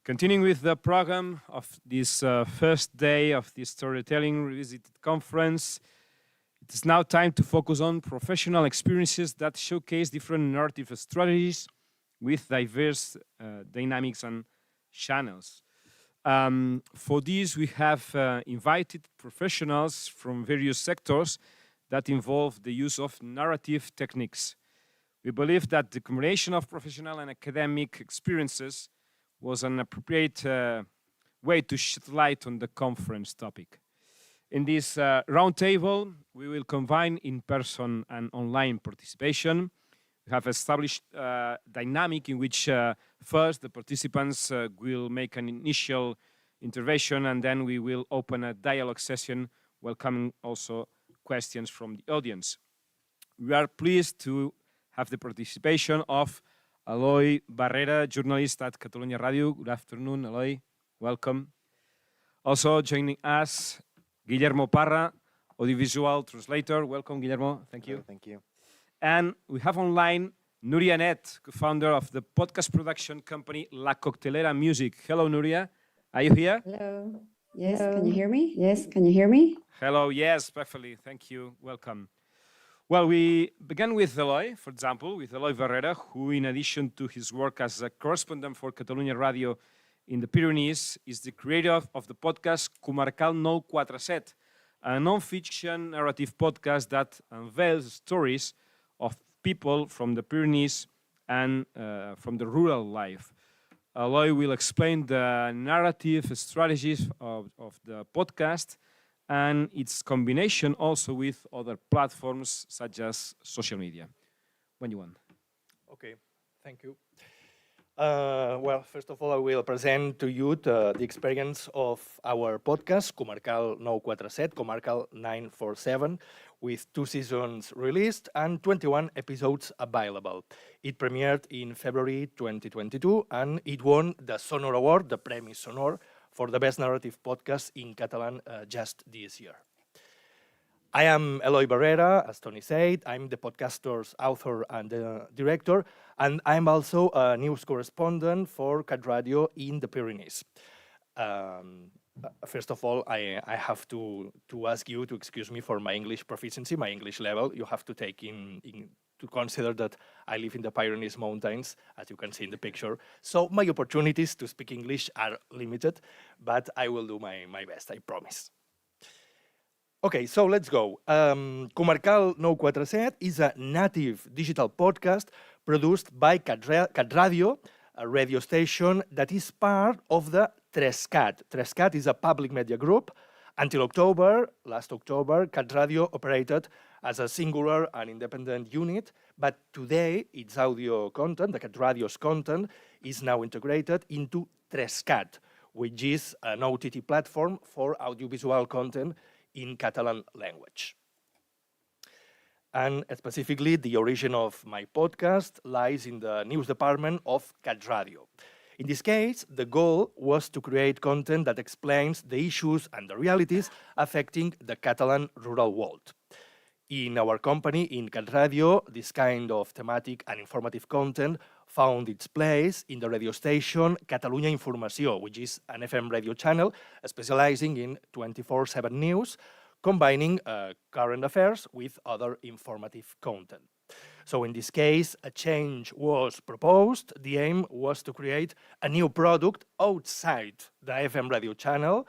Continuing with the program of this first day of the Storytelling Revisited Conference, it is now time to focus on professional experiences that showcase different narrative strategies with diverse dynamics and channels. For this, we have invited professionals from various sectors that involve the use of narrative techniques. We believe that the combination of professional and academic experiences was an appropriate way to shed light on the conference topic. In this roundtable, we will combine in-person and online participation. We have established a dynamic in which first the participants will make an initial intervention, and then we will open a dialogue session, welcoming also questions from the audience. We are pleased to have the participation of Eloi Barrera, journalist at Catalunya Radio. Good afternoon, Eloi. Welcome. Also joining us, Guillermo Parra, audiovisual translator. Welcome, Guillermo. Thank you. Thank you. And we have online Nuria Net, co-founder of the podcast production company La Coctelera Music. Hello, Nuria. Are you here? Hello. Yes, can you hear me? Yes, can you hear me? Hello, yes, perfectly. Thank you. Welcome. Well, we began with Eloi, for example, with Eloi Barrera, who, in addition to his work as a correspondent for Catalunya Radio in the Pyrenees, is the creator of the podcast Comarcal 947, a non-fiction narrative podcast that unveils stories of people from the Pyrenees and from the rural life. Eloi will explain the narrative strategies of the podcast and its combination also with other platforms such as social media. When you want. Okay, thank you. Well, first of all, I will present to you the experience of our podcast, Comarcal 947, Comarcal 947, with 2 seasons released and 21 episodes available. It premiered in February 2022, and it won the Sonor Award, the Premi Sonor, for the best narrative podcast in Catalan just this year. I am Eloi Barrera, as Tony said. I'm the podcaster's author and director, and I'm also a news correspondent for Cat Radio in the Pyrenees. First of all, I have to ask you to excuse me for my English proficiency, my English level. You have to take in to consider that I live in the Pyrenees Mountains, as you can see in the picture. So my opportunities to speak English are limited, but I will do my best, I promise. Okay, so let's go. Comarcal 947 is a native digital podcast produced by Cat Radio, a radio station that is part of the Trescat. Trescat is a public media group. Until last October, Cat Radio operated as a singular and independent unit, but today its audio content, the Cat Radio's content, is now integrated into Trescat, which is an OTT platform for audiovisual content in Catalan language. And specifically, the origin of my podcast lies in the news department of Cat Radio. In this case, the goal was to create content that explains the issues and the realities affecting the Catalan rural world. In our company, in Cat Radio, this kind of thematic and informative content found its place in the radio station Catalunya Informació, which is an FM radio channel specializing in 24/7 news, combining current affairs with other informative content. So in this case, a change was proposed. The aim was to create a new product outside the FM radio channel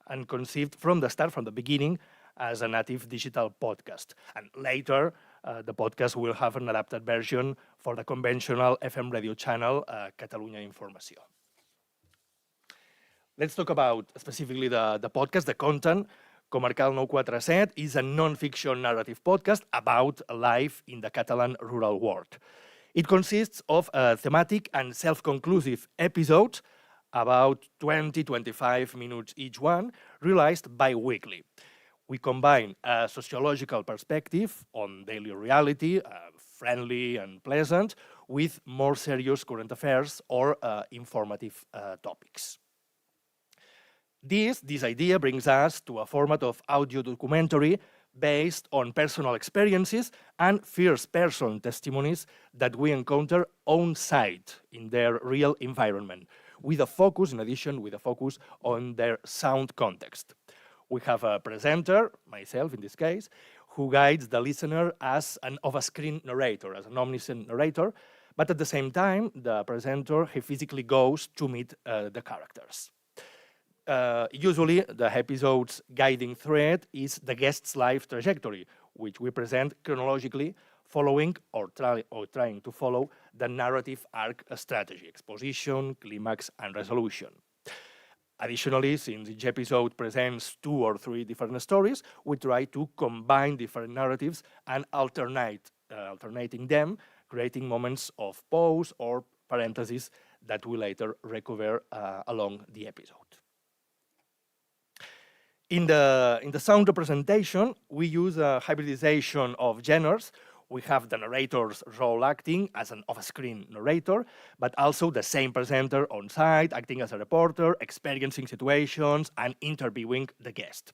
and conceived from the start, from the beginning, as a native digital podcast. And later, the podcast will have an adapted version for the conventional FM radio channel, Catalunya Informació. Let's talk about specifically the podcast, the content. Comarcal 947 is a non-fiction narrative podcast about life in the Catalan rural world. It consists of thematic and self-conclusive episodes, about 20-25 minutes each one, released bi-weekly. We combine a sociological perspective on daily reality, friendly and pleasant, with more serious current affairs or informative topics. This idea brings us to a format of audio documentary based on personal experiences and first-person testimonies that we encounter on site in their real environment. with a focus, in addition, with a focus on their sound context. We have a presenter, myself in this case, who guides the listener as an off-screen narrator, as an omniscient narrator, but at the same time, the presenter, he physically goes to meet the characters. Usually, the episode's guiding thread is the guest's life trajectory, which we present chronologically, following or trying to follow the narrative arc strategy, exposition, climax, and resolution. Additionally, since each episode presents 2 or 3 different stories, we try to combine different narratives and alternating them, creating moments of pause or parentheses that we later recover along the episode. In the sound representation, we use a hybridization of genres. We have the narrator's role acting as an off-screen narrator, but also the same presenter on site, acting as a reporter, experiencing situations, and interviewing the guest.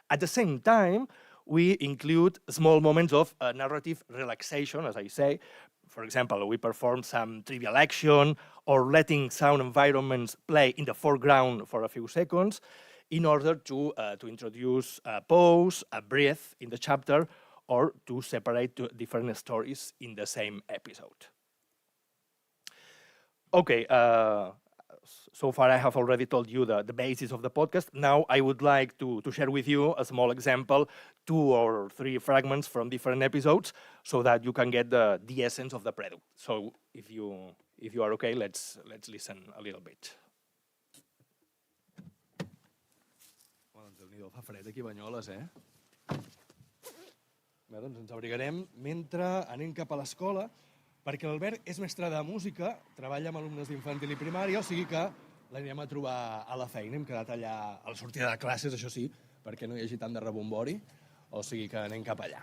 At the same time, we include small moments of narrative relaxation, as I say. For example, we perform some trivial action or letting sound environments play in the foreground for a few seconds in order to introduce a pause, a breath in the chapter, or to separate different stories in the same episode. Okay, so far I have already told you the basis of the podcast. Now I would like to share with you a small example, 2 or 3 fragments from different episodes, so that you can get the essence of the product. So if you are okay, let's listen a little bit. Bueno, Déu-n'hi-do, fa fred aquí a Banyoles, eh? Bé, doncs ens abrigarem mentre anem cap a l'escola, perquè l'Albert és mestre de música, treballa amb alumnes d'infantil i primària, o sigui que l'anirem a trobar a la feina. Hem quedat allà a la sortida de classes, això sí, perquè no hi hagi tant de rebombori, o sigui que anem cap allà.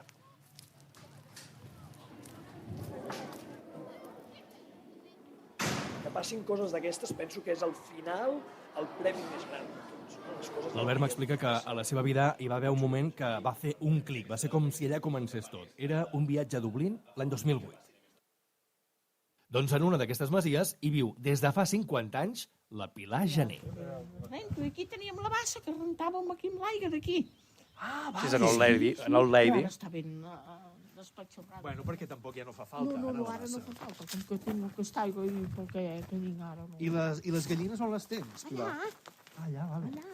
Que passin coses d'aquestes, penso que és al final el premi més gran de tots. L'Albert m'explica que a la seva vida hi va haver un moment que va fer un clic, va ser com si allà comencés tot. Era un viatge a Dublín l'any 2008. Doncs en una d'aquestes masies hi viu des de fa 50 anys la Pilar Jané. Aquí teníem la bassa que rentàvem aquí amb l'aigua d'aquí. Ah, She's an old lady. An old lady. Ara està ben despatxorrada. Bueno, perquè tampoc ja no fa falta. No, ara no fa falta, com que tinc aquesta aigua i pel que tinc ara. No. I les gallines on les tens, Pilar? Allà, vale. Allà.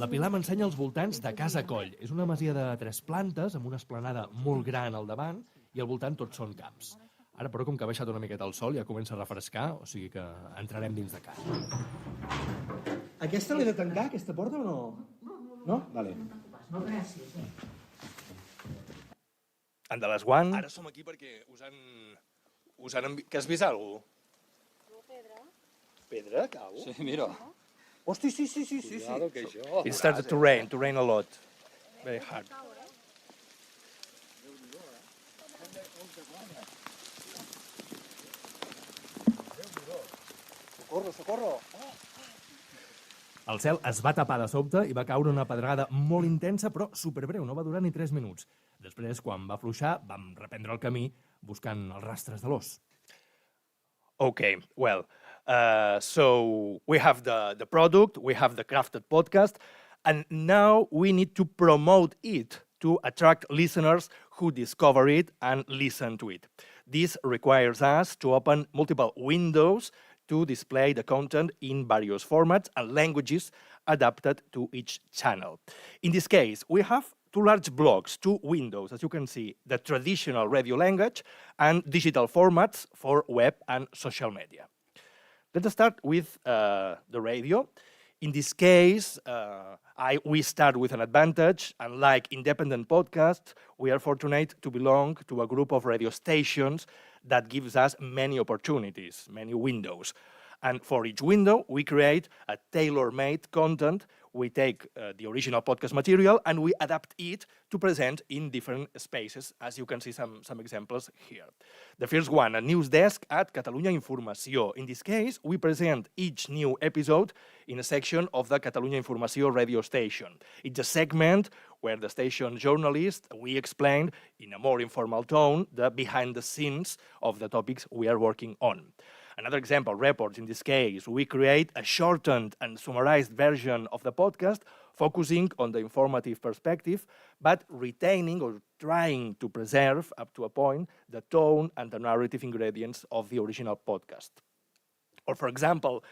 La Pilar m'ensenya els voltants de Casa Coll. És una masia de 3 plantes, amb una esplanada molt gran al davant, i al voltant tots són camps. Ara, però, com que ha baixat una miqueta el sol, ja comença a refrescar, o sigui que entrarem dins de casa. Aquesta l'he de tancar, aquesta porta, o no? No? Vale. No, gràcies. And the last one. Ara som aquí perquè us han... Que has vist alguna cosa? No, pedra. Pedra, cau? Sí, mira. Hosti, sí. Cuidado, que això... It started to rain a lot. Very hard. Socorro! El cel es va tapar de sobte i va caure una pedrada molt intensa, però superbreu, no va durar ni 3 minuts. Després, quan va afluixar, vam reprendre el camí buscant els rastres de l'os. Okay, well, so we have the product, we have the crafted podcast, and now we need to promote it to attract listeners who discover it and listen to it. This requires us to open multiple windows to display the content in various formats and languages adapted to each channel. In this case, we have 2 large blocks, 2 windows, as you can see, the traditional radio language and digital formats for web and social media. Let's start with the radio. In this case, we start with an advantage. Unlike independent podcasts, we are fortunate to belong to a group of radio stations that gives us many opportunities, many windows. And for each window, we create a tailor-made content. We take the original podcast material and we adapt it to present in different spaces, as you can see some examples here. The first one, a news desk at Catalunya Informació. In this case, we present each new episode in a section of the Catalunya Informació radio station. It's a segment where the station journalist, we explain in a more informal tone the behind the scenes of the topics we are working on. Another example, reports. In this case, we create a shortened and summarized version of the podcast, focusing on the informative perspective, but retaining or trying to preserve, up to a point, the tone and the narrative ingredients of the original podcast. Or, for example,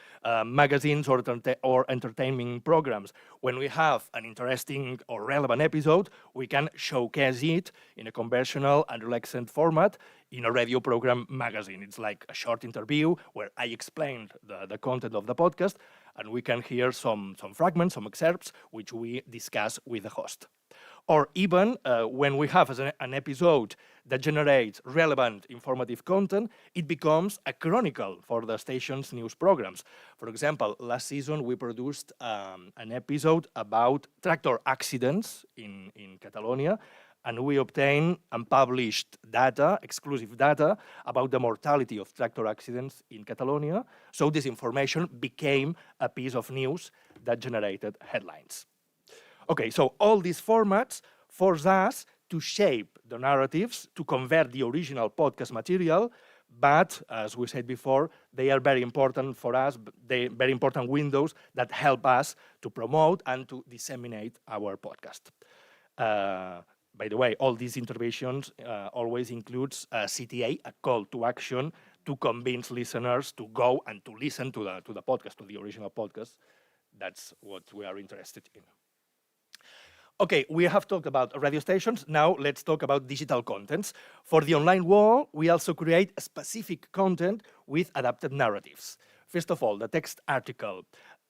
magazines or entertainment programs. When we have an interesting or relevant episode, we can showcase it in a conventional and relaxed format in a radio program magazine. It's like a short interview where I explained the content of the podcast, and we can hear some fragments, some excerpts, which we discuss with the host. Or even when we have an episode that generates relevant informative content, it becomes a chronicle for the station's news programs. For example, last season we produced an episode about tractor accidents in Catalonia, and we obtained unpublished data, exclusive data, about the mortality of tractor accidents in Catalonia. So this information became a piece of news that generated headlines. Okay, so all these formats force us to shape the narratives, to convert the original podcast material, but as we said before, they are very important for us, they're very important windows that help us to promote and to disseminate our podcast. By the way, all these interventions always includes a CTA, a call to action, to convince listeners to go and to listen to the podcast, to the original podcast. That's what we are interested in. Okay, we have talked about radio stations. Now let's talk about digital contents. For the online world, we also create specific content with adapted narratives. First of all, the text article.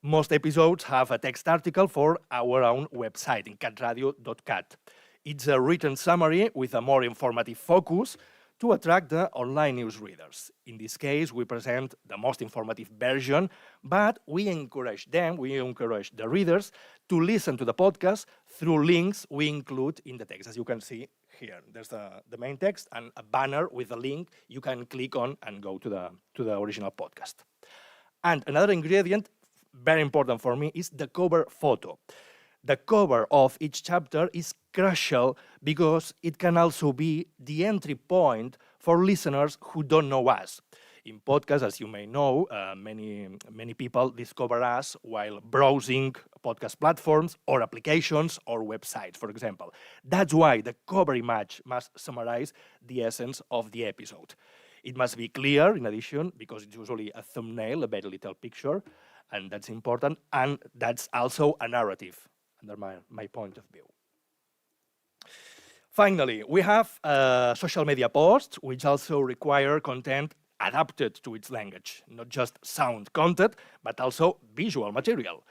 Most episodes have a text article for our own website in catradio.cat. It's a written summary with a more informative focus to attract the online news readers. In this case, we present the most informative version, but we encourage the readers to listen to the podcast through links we include in the text. As you can see here, there's the main text and a banner with a link you can click on and go to the original podcast. And another ingredient, very important for me, is the cover photo. The cover of each chapter is crucial because it can also be the entry point for listeners who don't know us. In podcasts, as you may know, many people discover us while browsing podcast platforms or applications or websites, for example. That's why the cover image must summarize the essence of the episode. It must be clear, in addition, because it's usually a thumbnail, a very little picture, and that's important, and that's also a narrative, under my point of view. Finally, we have social media posts, which also require content adapted to its language, not just sound content, but also visual material.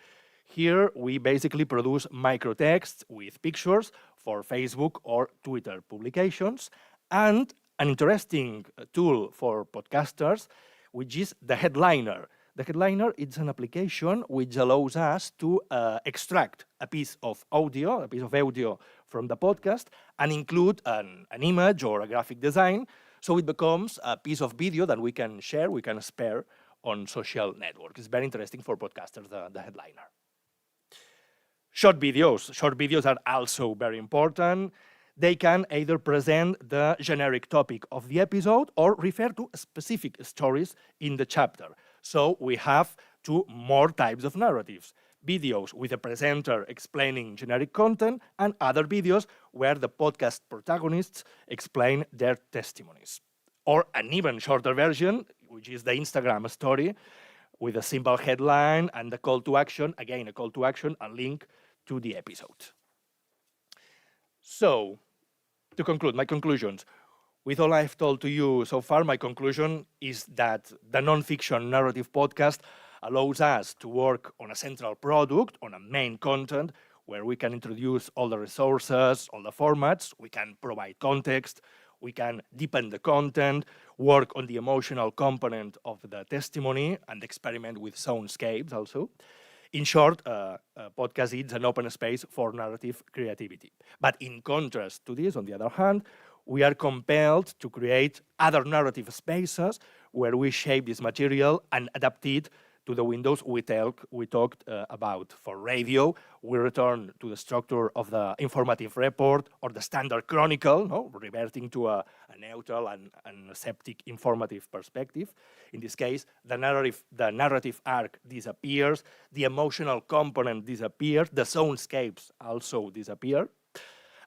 Here, we basically produce microtext with pictures for Facebook or Twitter publications, and an interesting tool for podcasters, which is the Headliner. The Headliner is an application which allows us to extract a piece of audio from the podcast and include an image or a graphic design, so it becomes a piece of video that we can share, we can spare on social networks. It's very interesting for podcasters, the Headliner. Short videos are also very important. They can either present the generic topic of the episode or refer to specific stories in the chapter. So we have two more types of narratives. Videos with a presenter explaining generic content, and other videos where the podcast protagonists explain their testimonies. Or an even shorter version, which is the Instagram story, with a simple headline and the call to action, again, a call to action, a link to the episode. So, to conclude, my conclusions. With all I've told to you so far, my conclusion is that the non-fiction narrative podcast allows us to work on a central product, on a main content, where we can introduce all the resources, all the formats, we can provide context, we can deepen the content, work on the emotional component of the testimony, and experiment with soundscapes also. In short, podcast is an open space for narrative creativity. But in contrast to this, on the other hand, we are compelled to create other narrative spaces where we shape this material and adapt it to the windows we talked about. For radio, we return to the structure of the informative report or the standard chronicle, no? Reverting to a neutral and aseptic informative perspective. In this case, the narrative arc disappears, the emotional component disappears, the soundscapes also disappear.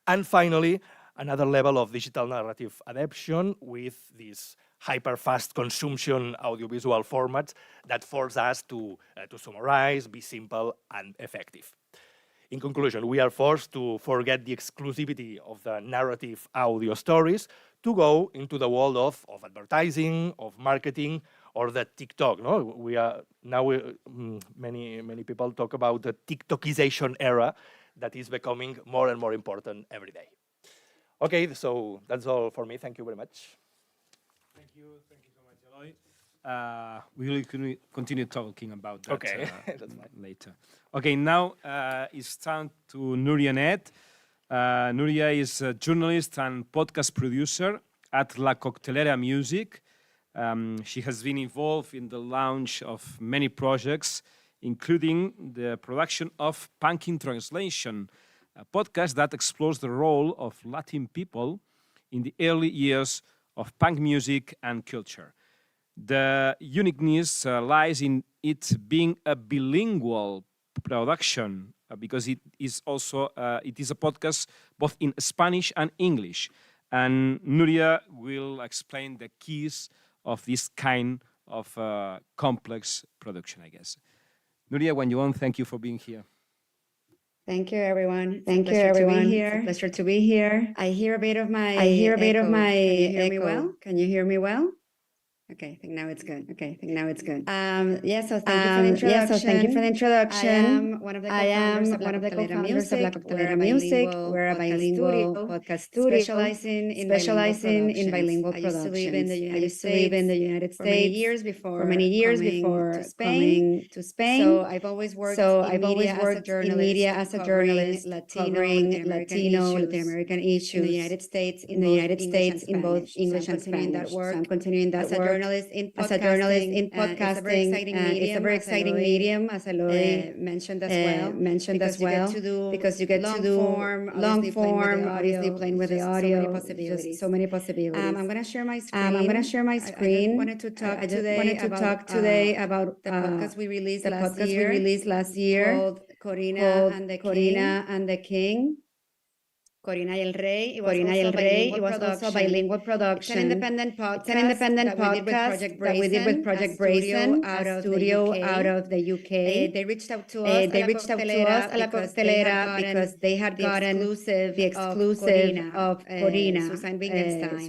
And finally, another level of digital narrative adaptation with these hyper-fast consumption audiovisual formats that force us to summarize, be simple and effective. In conclusion, we are forced to forget the exclusivity of the narrative audio stories to go into the world of advertising, of marketing, or the TikTok. No, many people talk about the TikTokization era that is becoming more and more important every day. Okay, so that's all for me. Thank you very much. Thank you so much, Eloy. We will continue talking about that later. Okay, now it's time to Nuria Net. Nuria is a journalist and podcast producer at La Coctelera Music. She has been involved in the launch of many projects, including the production of Punk in Translation, a podcast that explores the role of Latin people in the early years of punk music and culture. The uniqueness lies in it being a bilingual production because it is a podcast both in Spanish and English. And Nuria will explain the keys of this kind of complex production, I guess. Nuria, when you want, thank you for being here. Thank you, everyone. Thank you, everyone. It's a pleasure to be here. I hear a bit of my echo. Can you hear me well? Can you hear me well? Okay, I think now it's good. So thank you for the introduction. I am one of the co-founders of La Coctelera Music. We're a bilingual podcast studio specializing in bilingual productions. I used to live in the United States for many years before coming to Spain. So I've always worked in media as a journalist, covering Latino, Latin American issues in the United States in both English and Spanish. So I'm continuing that work. As a journalist in podcasting, it's a very exciting medium, as Eloy mentioned as well, because you get to do long form, obviously playing with the audio, just so many possibilities. I'm going to share my screen. I wanted to talk today about the podcast we released last year called Corina and the King. Corina y el Rey. It was also a bilingual production. It's an independent podcast that we did with Project Brazen, a studio out of the UK. They reached out to us at La Coctelera because they had gotten the exclusive of Corina, Susan Wittgenstein,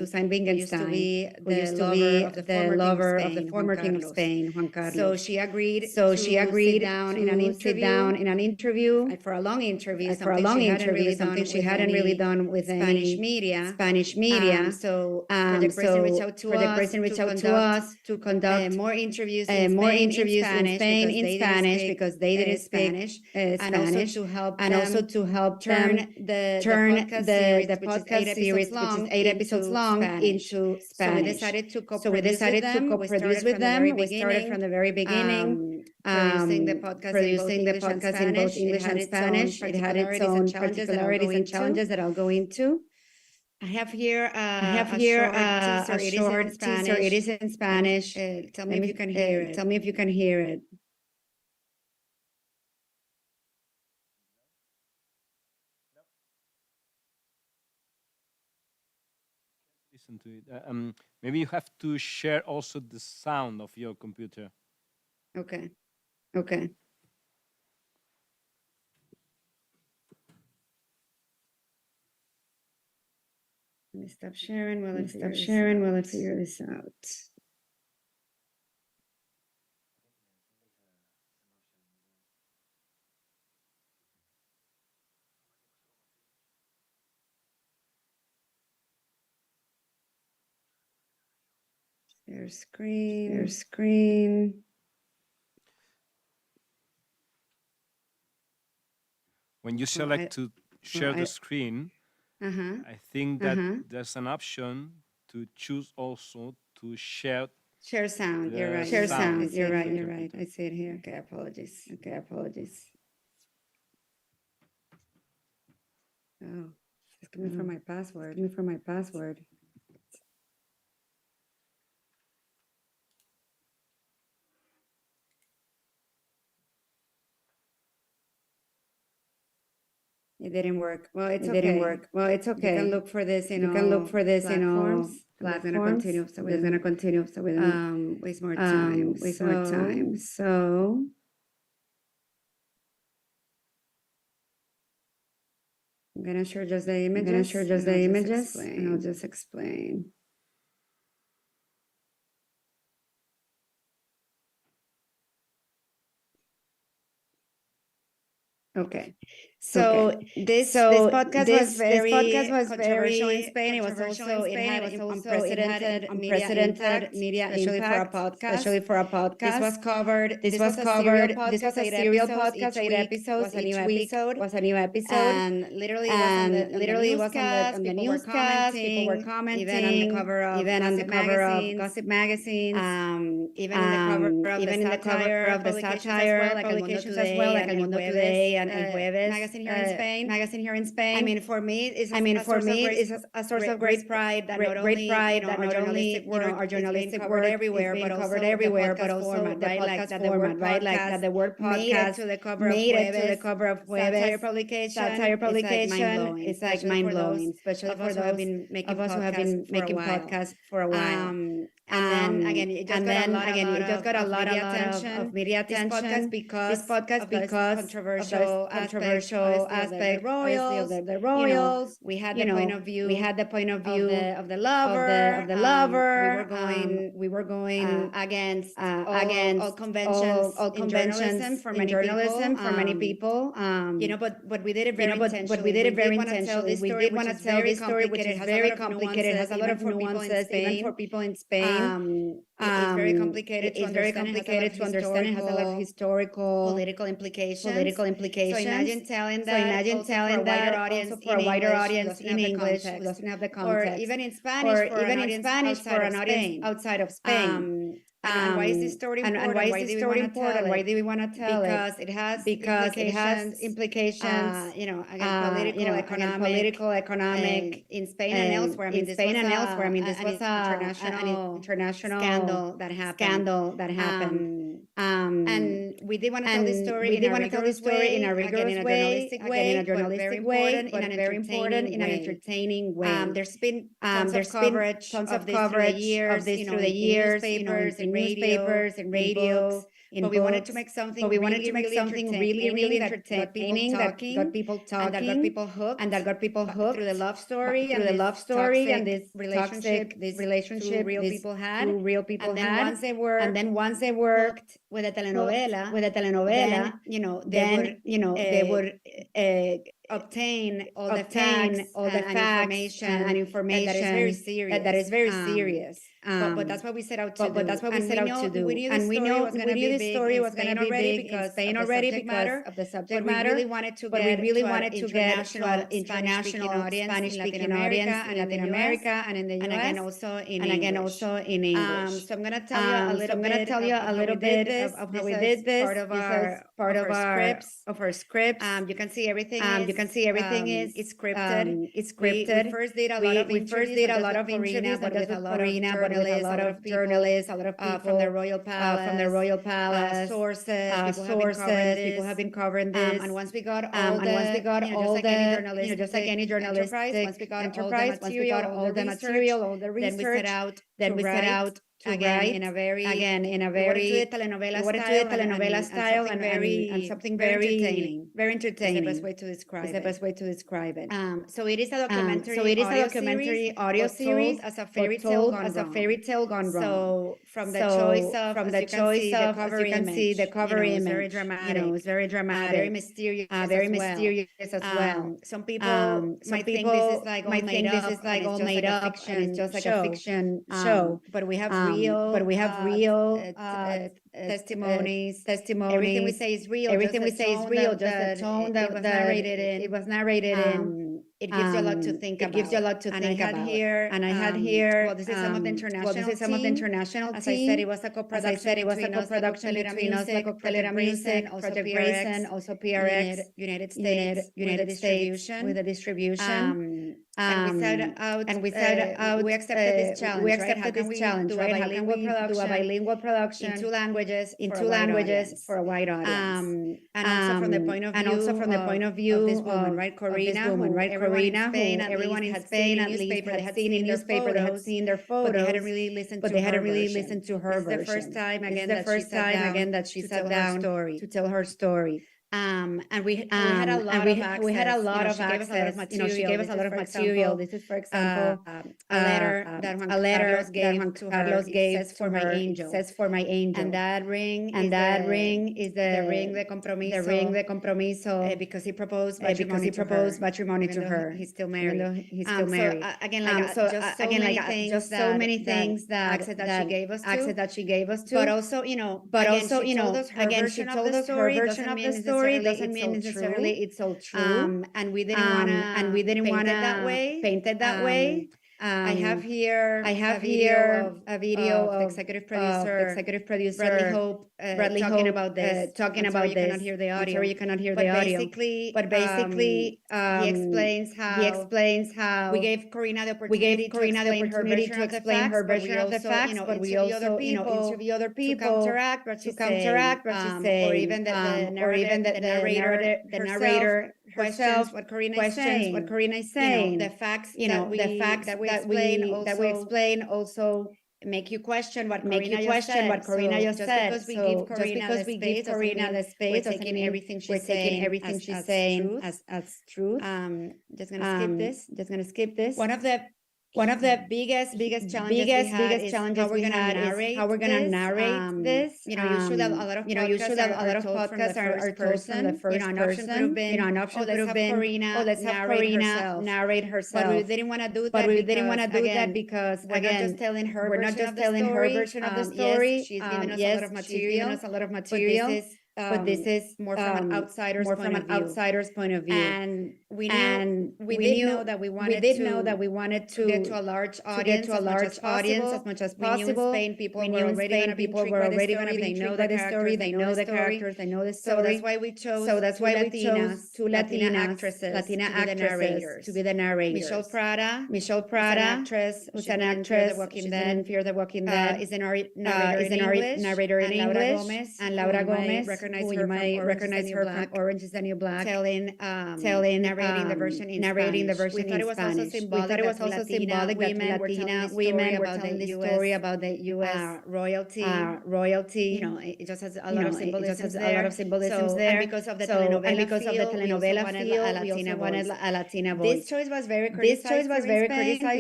who used to be the lover of the former King of Spain, Juan Carlos. So she agreed to sit down in an interview for a long interview, something she hadn't really done with Spanish media. So Project Brazen reached out to us to conduct more interviews in Spain in Spanish because they didn't speak Spanish, and also to help them turn the podcast series, which is 8 episodes long, into Spanish. So we decided to co-produce with them. We started from the very beginning. Producing the podcast in both English and Spanish. It had its own particularities and challenges that I'll go into. I have here a short teaser. It is in Spanish. Tell me if you can hear it. Listen to it. Maybe you have to share also the sound of your computer. Okay. Let me stop sharing while I figure this out. Share screen. When you select to share the screen, I think that there's an option to choose also to share Share sound. You're right. Share sound. You're right. You're right. I see it here. Okay, apologies. Oh, it's coming from my password. It didn't work. Well, it's okay. You can look for this in platforms. It's gonna continue. So we're gonna continue. So we don't waste more time. So I'm gonna share just the images. And I'll just explain. Okay. So this podcast was very controversial in Spain. It was also unprecedented media impact, especially for a podcast. This was covered. This was a serial podcast. 8 episodes. Each week was a new episode. And literally it was on the newscast. People were commenting. Even on the cover of gossip magazines. Even in the cover of the satire publications as well, like El Mundo Today and Jueves magazine here in Spain. I mean, for me, it's a source of great pride that not only our journalistic work everywhere, but also the podcast format, right? Like that the word podcast made it to the cover of Jueves satire publication. It's like mind blowing, especially for those of us who have been making podcasts for a while. And then again, it just got a lot of media attention. This podcast because controversial aspect of the royals. We had the point of view of the lover. We were going against all conventions in journalism for many people. But we did it very intentionally. We did want to tell this story, which is very complicated. It has a lot of nuances, even for people in Spain. It's very complicated to understand. It has a lot of historical, political implications. So imagine telling that also for a wider audience in English who doesn't have the context, or even in Spanish for an audience outside of Spain. And why is this story important? Why do we want to tell it? Because it has implications. Political, economic, in Spain and elsewhere. I mean, this was an international scandal that happened. And we did want to tell this story in a rigorous way, in a journalistic way, but very important, in an entertaining way. There's been tons of coverage of this through the years, in newspapers, in radio, but we wanted to make something really entertaining that got people talking, and that got people hooked through the love story and this relationship two real people had. And then once they worked with a telenovela, they would obtain all the facts and information that is very serious. But that's what we set out to do. And we knew this story was going to be big in Spain already because of the subject matter. But we really wanted to get to an international Spanish-speaking audience in Latin America and in the US, and again also in English. So I'm going to tell you a little bit of how we did this. Part of our scripts. You can see everything is scripted. We first did a lot of interviews, but with a lot of journalists, a lot of people from the royal palace, sources. People have been covering this. And once we got all the just like any journalistic enterprise, once we got all the material, all the research, then we set out to write in a very telenovela style and something very entertaining. Is the best way to describe it. So it is a documentary audio series as a fairy tale gone wrong. So from the choice of you can see the cover image, very dramatic. It was very dramatic, very mysterious as well. Some people might think this is like all made up and it's just like a fiction show. But we have real testimonies. Everything we say is real. Just the tone that it was narrated in. it gives you a lot to think about. It gives you a lot to think about. And I had here, well, this is some of the international As team. I said, it was a As I said, it was a co-production between us, La Coctelera Music, also Project PRX, Raisin, also PRX, United States, United States with the distribution. And we set out, we accepted this challenge, we right? accepted How can this we challenge, do right? a How can we do a bilingual production in two languages for a wide audience? And also from the point of view of this woman, right? Corina, Corina, who everyone in had Spain at least they had seen in newspaper, they had seen their photos, but they hadn't really listened to her version. This is the first time Again that she sat down to tell her story. And we had a lot of access. We had a lot of she gave us a lot of access. material. She gave us a lot of material. This is, for example, a letter that Juan Carlos gave to her. It says for my angel. It says for my angel. And that ring is the ring de compromiso. The ring de compromiso. Because he proposed matrimony to her. He's still married. So again, just so many things that access that she gave us to. But also, she told us her version of the story. Doesn't mean necessarily it's all true. And we didn't want to paint it that way. I have here a video of the executive producer Bradley talking Hope, about this. talking about you this. cannot hear the audio. You cannot hear the audio. But basically, he explains how we gave Corina the opportunity to explain her version of the facts, but we also interview other people to counteract what she's saying, or even the narrator herself questions what Corina is saying. The facts that we explain also make you question what Corina just said. Just because we give Corina the space, we're taking everything she's saying as truth. Just gonna skip this. One of the biggest challenges we had is how we're gonna narrate this. Usually a lot of podcasts are told from the first person. An option could have been, let's have Corina narrate herself. But we didn't want to do that because we're not just telling her version of the story. Yes, she's given us a lot of material. But this is more from an outsider's point of view. And we did know that we wanted to get to a large audience as much as possible. We knew in Spain people were already going to be intrigued by the story. They know the characters. They know the story. So that's why we chose two Latina actresses to be the narrators. Michelle Prada, who's an actress who's in Fear the Walking Dead, is a narrator in English, and Laura Gomez, who you might recognize her from Orange is the New Black, telling narrating the version in Spanish. We thought it was also symbolic that Latina women were telling the story about the U.S. royalty. It just has a lot of symbolism there. And because of the telenovela feel, we also wanted a Latina voice. This choice was very criticized.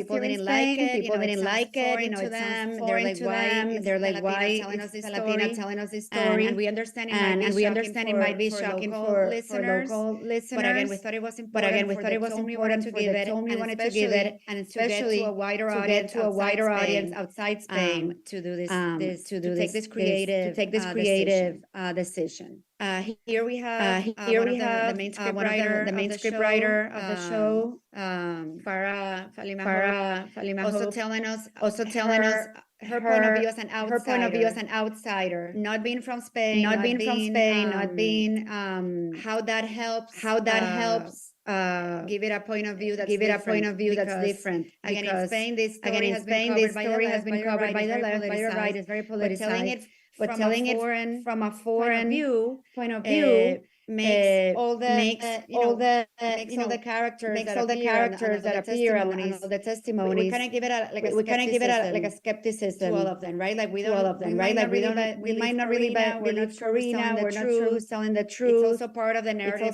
People didn't like it. It's foreign to them. They're like, why is a Latina telling us this story? And we understand it might be shocking for local listeners. But again, we thought it was important to give it, and especially to a wider audience outside Spain to do this, to take this creative decision. Here we have the main scriptwriter of the show, Farah Falima, also telling us her point of view as an outsider, not being from Spain, how that helps give it a point of view that's different. Again, in Spain, this story has been covered by the left, by the right. It's very politicized. But telling it from a foreign point of view makes all the characters that appear and all the testimonies. We kind of give it like a skepticism to all of them, right? Like we might not really believe Corina. We're not sure who's telling the truth. It's also part of the narrative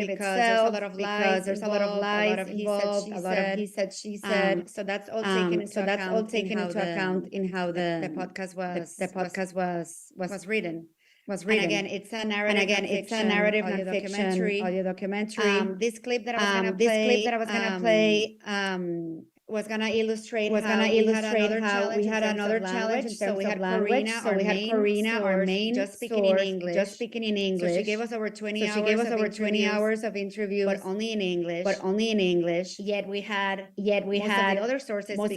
because there's a lot of lies involved, a lot of he said, she said. So that's all taken into account in how the podcast was written. And again, it's a narrative nonfiction audio documentary. This clip that I was gonna play how we had another challenge in terms of language. So we had Corina, our main just speaking in source, English. just speaking in English. So she gave us over 20 So she gave us over 20 interviews, hours of interviews, but only in English. Yet we had Most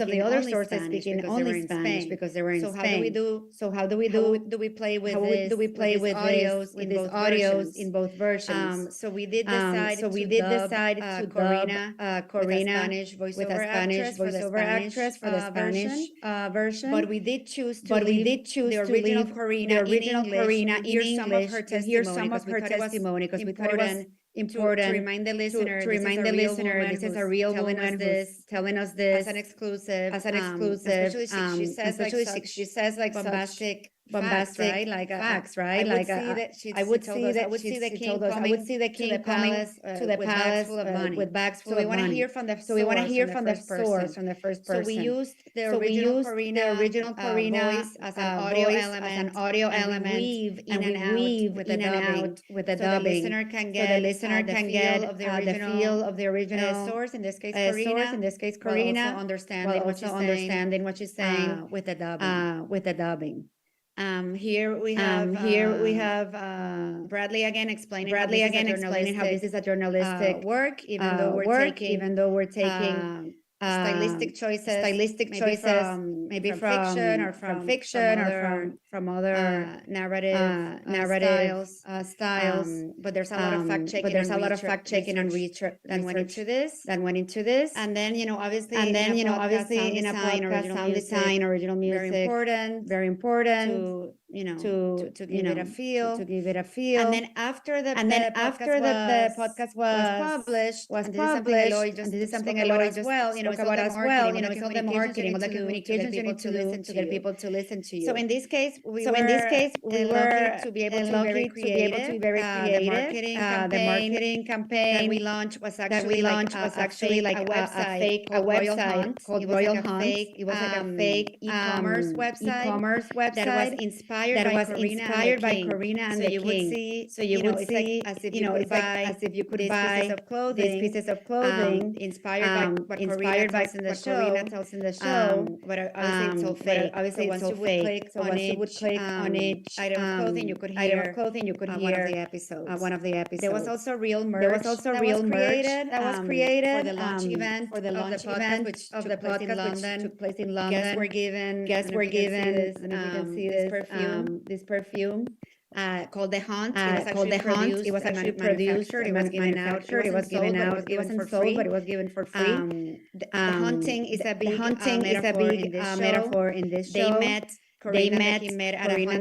of the other sources speaking only Spanish because they were in So Spain. how do we do? So how do we How do? do we play with How this? do we play with audios this, in with these both audios versions? in both versions? So we did decide So we to did dub, decide to Corina, dub Corina with a Spanish voiceover actress for the Spanish version. But we did choose to But we leave did choose the to original leave Corina the in original English Corina to in hear some of her English to hear some of her because we thought it was testimony because we thought it was important important to remind the listener to remind the listener this is a real woman who's telling us this as an exclusive, especially she says like such bombastic facts, right? Like facts, right? I would see that I would see that I would see the she king told us, I coming would see the to king the coming palace to the with bags palace full of money. with bags So full we of want to money. hear from the So we want to source, hear from from the the first source, person. from the first So person. we used the So we original used Corina, the original Corina voice as an voice audio as an element, audio and element, we weave in and we and out weave with in the and dubbing, out with the so dubbing. the listener can So get the listener the can feel get of the the original feel of the original source, in this case source, Corina, in this case while Corina, also understanding what she's saying what she's saying with the dubbing. with the dubbing. Here we have Bradley again explaining how this is a journalistic work, even though we're taking stylistic choices, maybe from fiction or from other narrative styles. but there's a lot of fact checking. But there's a lot of fact checking and research that went into this. And then obviously, in a design, podcast, sound design, original music, very important to to give it a feel. to give it a feel. And then after the podcast was published, was and published, this is something and this is something spoke about Eloy as just well. spoke about as well. It's all the marketing, all the communications communications you you need to listen to get people to listen to you. So in this case, we So were in this case, we were lucky to be able to be lucky very to be able to be very creative. The marketing campaign that we launched was actually a website called Royal Hunt. It was like a fake e-commerce website that was inspired by Corina and the King. So you would see, as if you could buy as if you could these buy pieces of clothing, these pieces of clothing inspired by what inspired by Corina tells in the what show. Corina tells in the show. But obviously it's all fake. Obviously so it's once all you would fake. click So once you would click on each item of clothing, you could item hear of clothing, you could one hear of the episodes. one of the episodes. There was also real merch. There was also that real was merch created. that was created for the launch event for the launch of the podcast, event which of took the place in podcast, London. which took place in London. Guests were given. Guests were given. And if you can see this perfume. this perfume. Called the Hunt. Called the Hunt. It was actually produced. It was given out. It was given out. It wasn't sold, but it was given for free. The hunting is a big metaphor in this show. They met. Corina and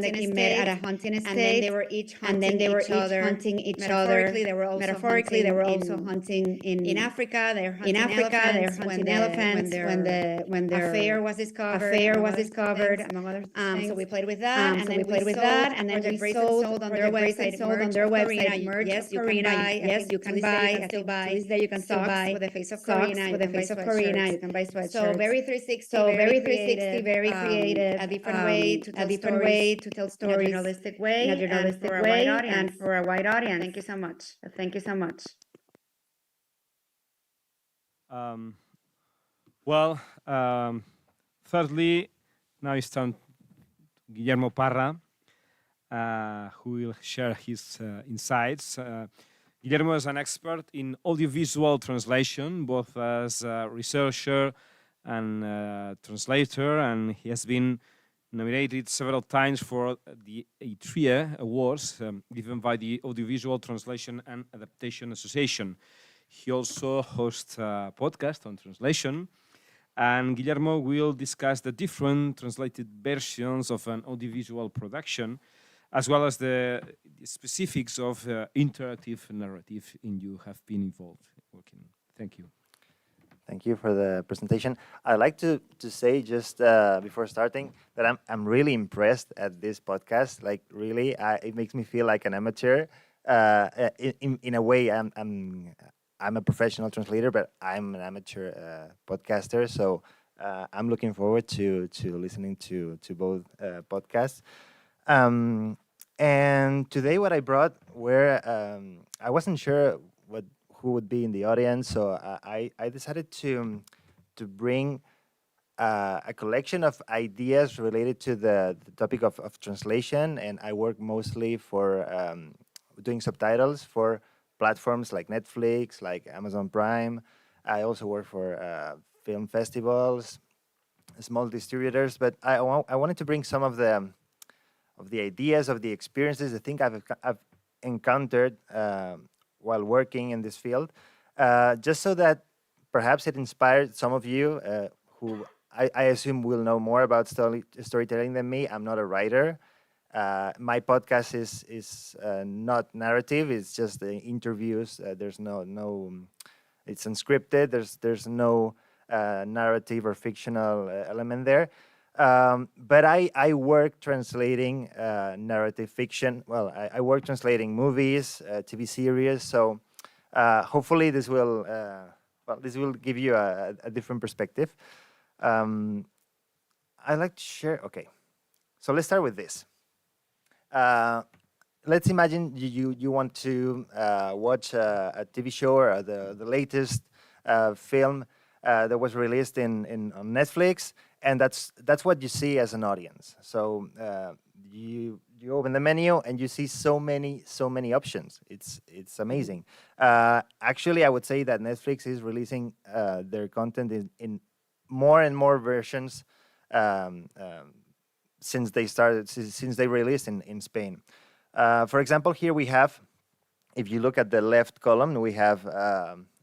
the King met at a hunting estate, and then they were each hunting each other. Metaphorically, they were also hunting in Africa. They're hunting elephants when their affair was discovered. Among other things. So we played with that, and then we sold on their website. Merch Yes, of Corina. Yes, you can buy. Still buy. To this day, you can still Socks buy with the face of socks Corina. with the face of Corina. You can buy sweatshirts. So very 360. So very 360, very creative. A different way to tell stories in a journalistic way, and for a wide audience. Thank you so much. Thank you so much. Thirdly, now it's time to Guillermo Parra, who will share his insights. Guillermo is an expert in audiovisual translation, both as a researcher and translator, and he has been nominated several times for the Atria Awards given by the Audiovisual Translation and Adaptation Association. He also hosts a podcast on translation, and Guillermo will discuss the different translated versions of an audiovisual production, as well as the specifics of interactive narrative in you have been involved working. Thank you. Thank you for the presentation. I'd like to say just before starting that I'm really impressed at this podcast. Like really, it makes me feel like an amateur. In a way, I'm a professional translator, but I'm an amateur podcaster. So I'm looking forward to listening to both podcasts. And today, what I brought were I wasn't sure who would be in the audience, so I decided to to bring a collection of ideas related to the topic of translation, and I work mostly for doing subtitles for platforms like Netflix, like Amazon Prime. I also work for film festivals, small distributors, but I wanted to bring some of the ideas, of the experiences, the things I've encountered while working in this field, just so that perhaps it inspired some of you who I assume will know more about storytelling than me. I'm not a writer. My podcast is not narrative. It's just interviews. There's no. It's unscripted. There's no narrative or fictional element there. But I work translating narrative fiction. Well, I work translating movies, TV series. So hopefully this will give you a different perspective. I'd like to share. Okay, so let's start with this. Let's imagine you want to watch a TV show or the latest film that was released on Netflix, and that's what you see as an audience. So you open the menu and you see so many options. It's amazing. Actually, I would say that Netflix is releasing their content in more and more versions since they released in Spain. For example, here we have, if you look at the left column, we have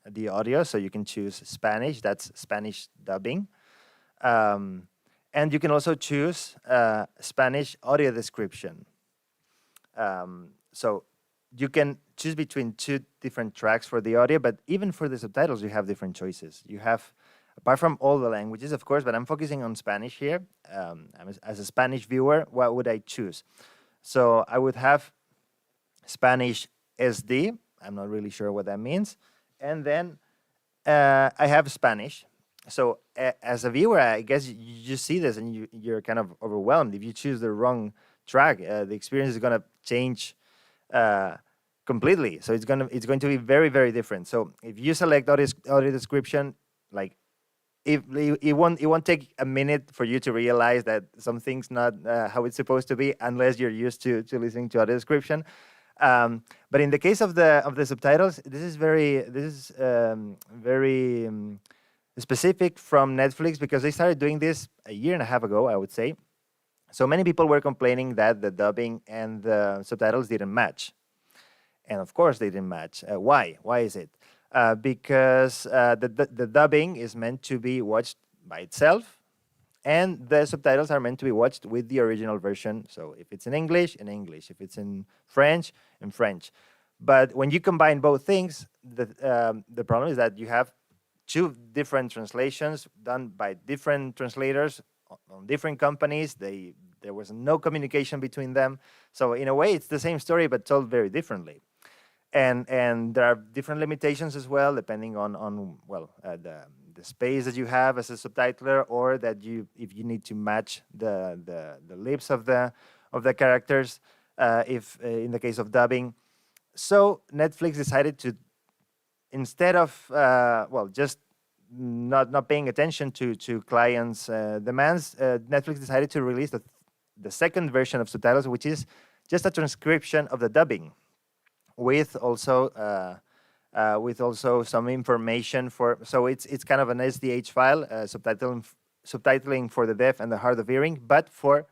the audio, so you can choose Spanish, that's Spanish dubbing. And you can also choose Spanish audio description. So you can choose between two different tracks for the audio, but even for the subtitles, you have different choices. You have, apart from all the languages, of course, but I'm focusing on Spanish here. As a Spanish viewer, what would I choose? So I would have Spanish SD. I'm not really sure what that means. And then I have Spanish. So as a viewer, I guess you see this and you're kind of overwhelmed. If you choose the wrong track, the experience is going to change completely. So it's going to be very, very different. So if you select audio description, like it won't take a minute for you to realize that something's not how it's supposed to be unless you're used to listening to audio description. But in the case of the subtitles, this is very specific from Netflix, because they started doing this a year and a half ago, I would say. So many people were complaining that the dubbing and the subtitles didn't match. And of course they didn't match. Why? Why is it? Because the dubbing is meant to be watched by itself, and the subtitles are meant to be watched with the original version. So if it's in English, in English. If it's in French, in French. But when you combine both things, the problem is that you have two different translations done by different translators on different companies. There was no communication between them. So in a way, it's the same story, but told very differently. And there are different limitations as well, depending on the space that you have as a subtitler, or that if you need to match the lips of the characters, if in the case of dubbing. So Netflix decided to, instead of just not paying attention to clients' demands, Netflix decided to release the second version of subtitles, which is just a transcription of the dubbing, with also some information so it's kind of an SDH file, subtitling for the deaf and the hard of hearing, but to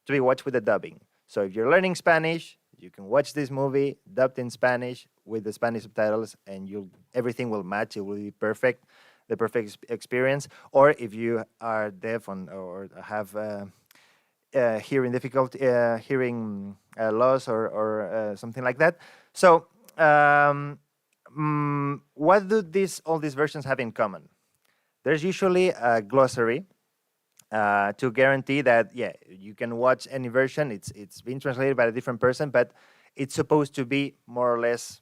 be watched with the dubbing. So if you're learning Spanish, you can watch this movie dubbed in Spanish with the Spanish subtitles, and everything will match. It will be perfect, the perfect experience. Or if you are deaf or have hearing difficulty, hearing loss or something like that. So what do all these versions have in common? There's usually a glossary to guarantee that, you can watch any version. It's been translated by a different person, but it's supposed to be more or less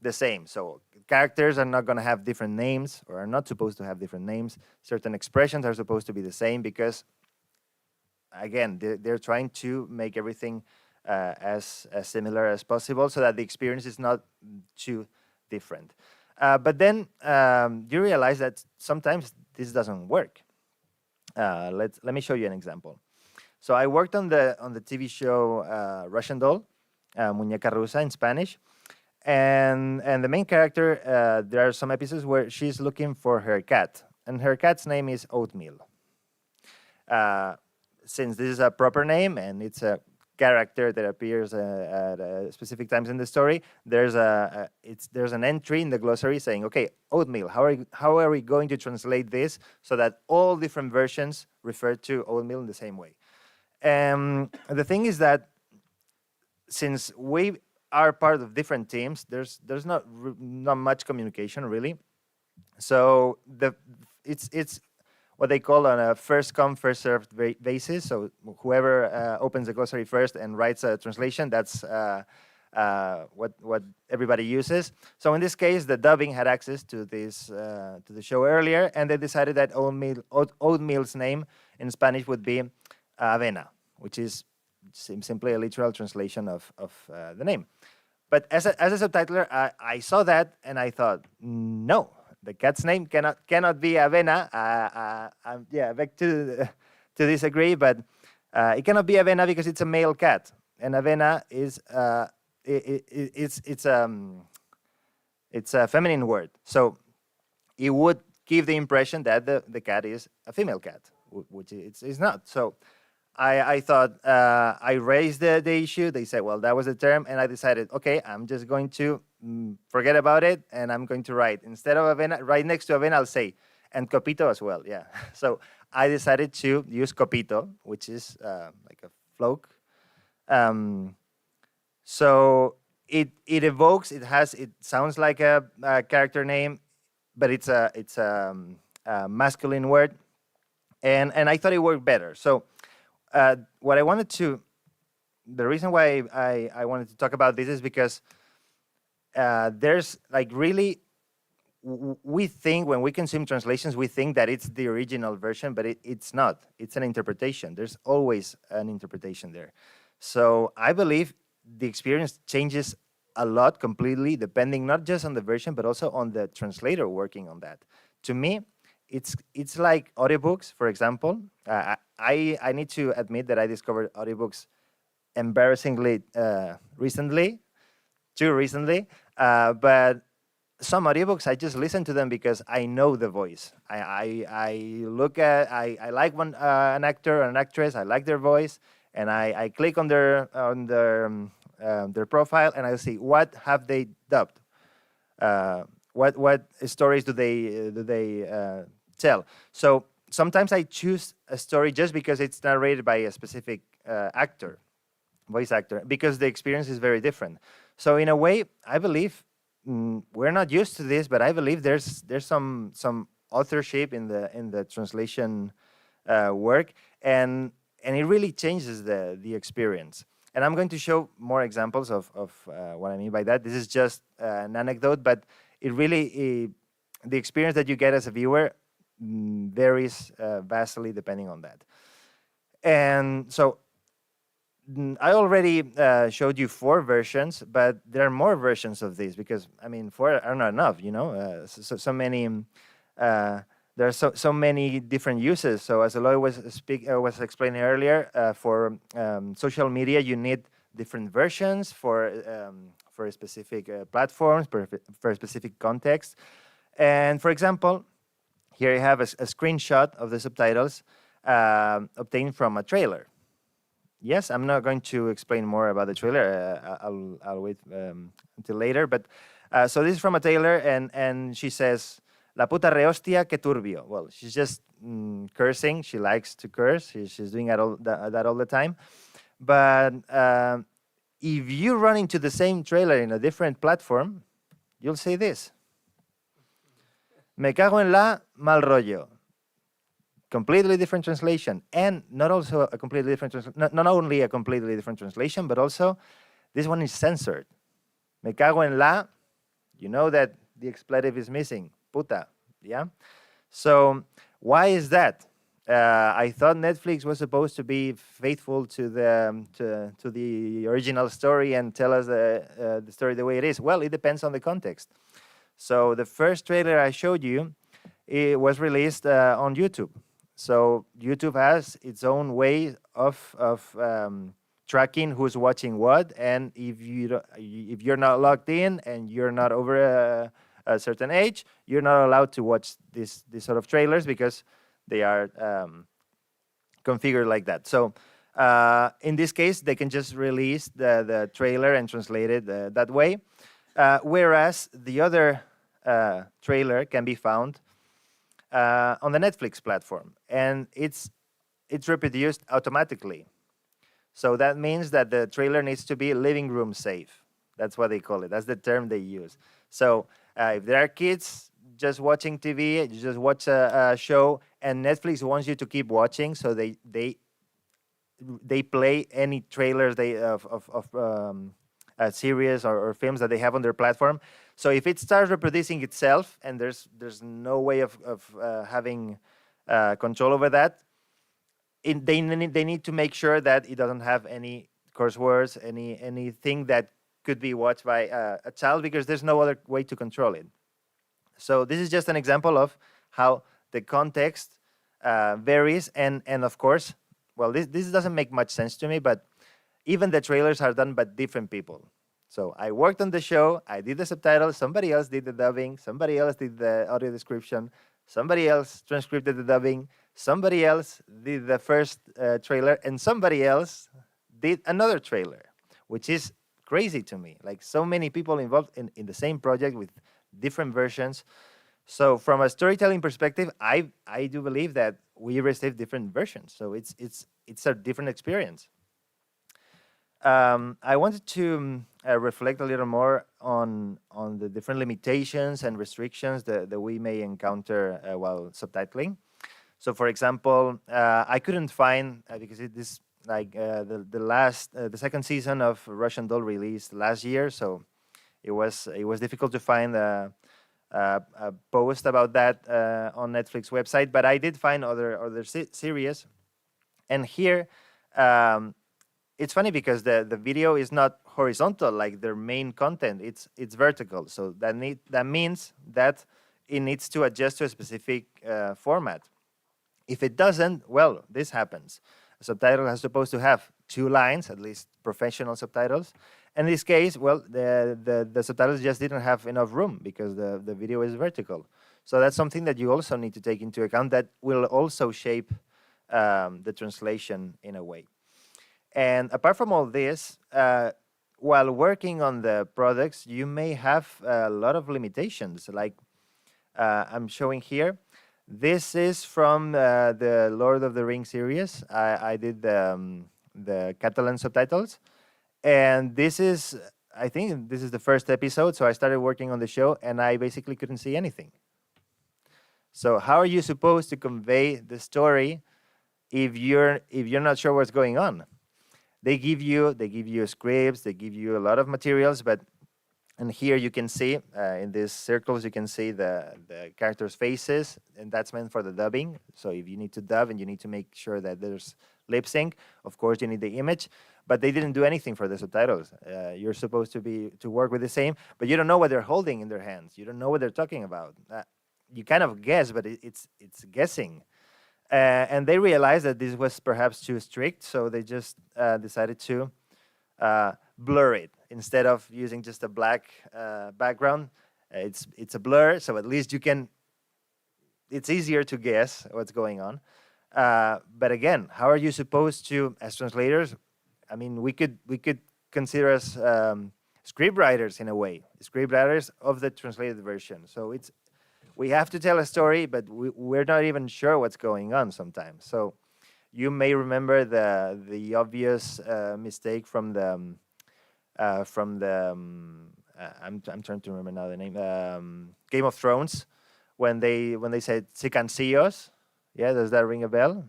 the same. So characters are not going to have different names, or are not supposed to have different names. Certain expressions are supposed to be the same, because again, they're trying to make everything as similar as possible, so that the experience is not too different. But then you realize that sometimes this doesn't work. Let me show you an example. So I worked on the TV show Russian Doll, Muñeca Rusa in Spanish, and the main character, there are some episodes where she's looking for her cat, and her cat's name is Oatmeal. Since this is a proper name and it's a character that appears at specific times in the story, there's an entry in the glossary saying, okay, Oatmeal, how are we going to translate this so that all different versions refer to oatmeal in the same way? The thing is that since we are part of different teams, there's not much communication really. So it's what they call on a first come, first served basis. So whoever opens the glossary first and writes a translation, that's what everybody uses. So in this case, the dubbing had access to this to the show earlier, and they decided that oatmeal's name in Spanish would be avena, which is simply a literal translation of the name. But as a subtitler, I saw that and I thought, no, the cat's name cannot be Avena. I beg to disagree, but it cannot be Avena because it's a male cat, and Avena is it's a feminine word. So it would give the impression that the cat is a female cat, which it's not. So I thought, I raised the issue. They said, well, that was the term. And I decided, okay, I'm just going to forget about it. And I'm going to write, instead of Avena, right next to Avena, I'll say, and Copito as well. Yeah. So I decided to use Copito, which is like a float. So it evokes, it sounds like a character name, but it's a masculine word. And I thought it worked better. So what I wanted to, the reason why I wanted to talk about this is because there's like really, we think when we consume translations, we think that it's the original version, but it's not. It's an interpretation. There's always an interpretation there. So I believe the experience changes a lot completely, depending not just on the version, but also on the translator working on that. To me, it's like audiobooks, for example. I need to admit that I discovered audiobooks embarrassingly recently, too recently. But some audiobooks, I just listen to them because I know the voice. I look at, I like an actor or an actress. I like their voice, and I click on their profile, and I see what have they dubbed. What stories do they tell? So sometimes I choose a story just because it's narrated by a specific voice actor, because the experience is very different. So in a way, I believe we're not used to this, but I believe there's some authorship in the translation work, and it really changes the experience. And I'm going to show more examples of what I mean by that. This is just an anecdote, but it really the experience that you get as a viewer varies vastly depending on that. And so I already showed you 4 versions, but there are more versions of this because, I mean, 4 are not enough, you know. So many, there are so many different uses. So as Eloy was explaining earlier, for social media, you need different versions for specific platforms, for a specific context. And for example, here I have a screenshot of the subtitles obtained from a trailer. Yes, I'm not going to explain more about the trailer. I'll wait until later. But so this is from a trailer, and she says, "La puta rehostia que turbio." Well, she's just cursing. She likes to curse. She's doing that all the time. But if you run into the same trailer in a different platform, you'll say this: "Me cago en la mal rollo." Completely different translation, and not only a completely different translation, but also this one is censored. Me cago en la, you know that the expletive is missing, puta, yeah? So why is that? I thought Netflix was supposed to be faithful to the original story and tell us the story the way it is. Well, it depends on the context. So the first trailer I showed you, it was released on YouTube. So YouTube has its own way of tracking who's watching what, and if you're not logged in and you're not over a certain age, you're not allowed to watch these sort of trailers because they are configured like that. So in this case, they can just release the trailer and translate it that way, whereas the other trailer can be found on the Netflix platform, and it's reproduced automatically. So that means that the trailer needs to be living room safe. That's what they call it. That's the term they use. So if there are kids just watching TV, you just watch a show, and Netflix wants you to keep watching, so they play any trailers of series or films that they have on their platform. So if it starts reproducing itself, and there's no way of having control over that, they need to make sure that it doesn't have any curse words, anything that could be watched by a child, because there's no other way to control it. So this is just an example of how the context varies, and of course, well, this doesn't make much sense to me, but even the trailers are done by different people. So I worked on the show, I did the subtitles, somebody else did the dubbing, somebody else did the audio description, somebody else transcribed the dubbing, somebody else did the first trailer, and somebody else did another trailer, which is crazy to me. Like, so many people involved in the same project with different versions. So from a storytelling perspective, I do believe that we received different versions. So it's a different experience. I wanted to reflect a little more on the different limitations and restrictions that we may encounter while subtitling. So, for example, I couldn't find, because it is like the second season of Russian Doll released last year, so it was difficult to find a post about that on Netflix website. But I did find other series, and here. It's funny because the video is not horizontal like their main content. It's vertical. So that means that it needs to adjust to a specific format. If it doesn't, well, this happens. A subtitle is supposed to have 2 lines, at least professional subtitles. In this case, well, the subtitles just didn't have enough room because the video is vertical. So that's something that you also need to take into account, that will also shape the translation in a way. And apart from all this, while working on the products, you may have a lot of limitations. Like I'm showing here, this is from the Lord of the Rings series. I did the Catalan subtitles, and I think this is the first episode. So I started working on the show, and I basically couldn't see anything. So how are you supposed to convey the story if you're not sure what's going on? They give you scripts, they give you a lot of materials, and here you can see in these circles, you can see the characters' faces, and that's meant for the dubbing. So if you need to dub and you need to make sure that there's lip sync, of course you need the image, but they didn't do anything for the subtitles. You're supposed to work with the same, but you don't know what they're holding in their hands. You don't know what they're talking about. You kind of guess, but it's guessing. And they realized that this was perhaps too strict, so they just decided to blur it. Instead of using just a black background, it's a blur, so at least it's easier to guess what's going on. But again, how are you supposed to, as translators, I mean, we could consider us script writers in a way, script writers of the translated version. So we have to tell a story, but we're not even sure what's going on sometimes. So you may remember the obvious mistake from the I'm trying to remember now the name, Game of Thrones, when they said "Sicancillos." Yeah, does that ring a bell?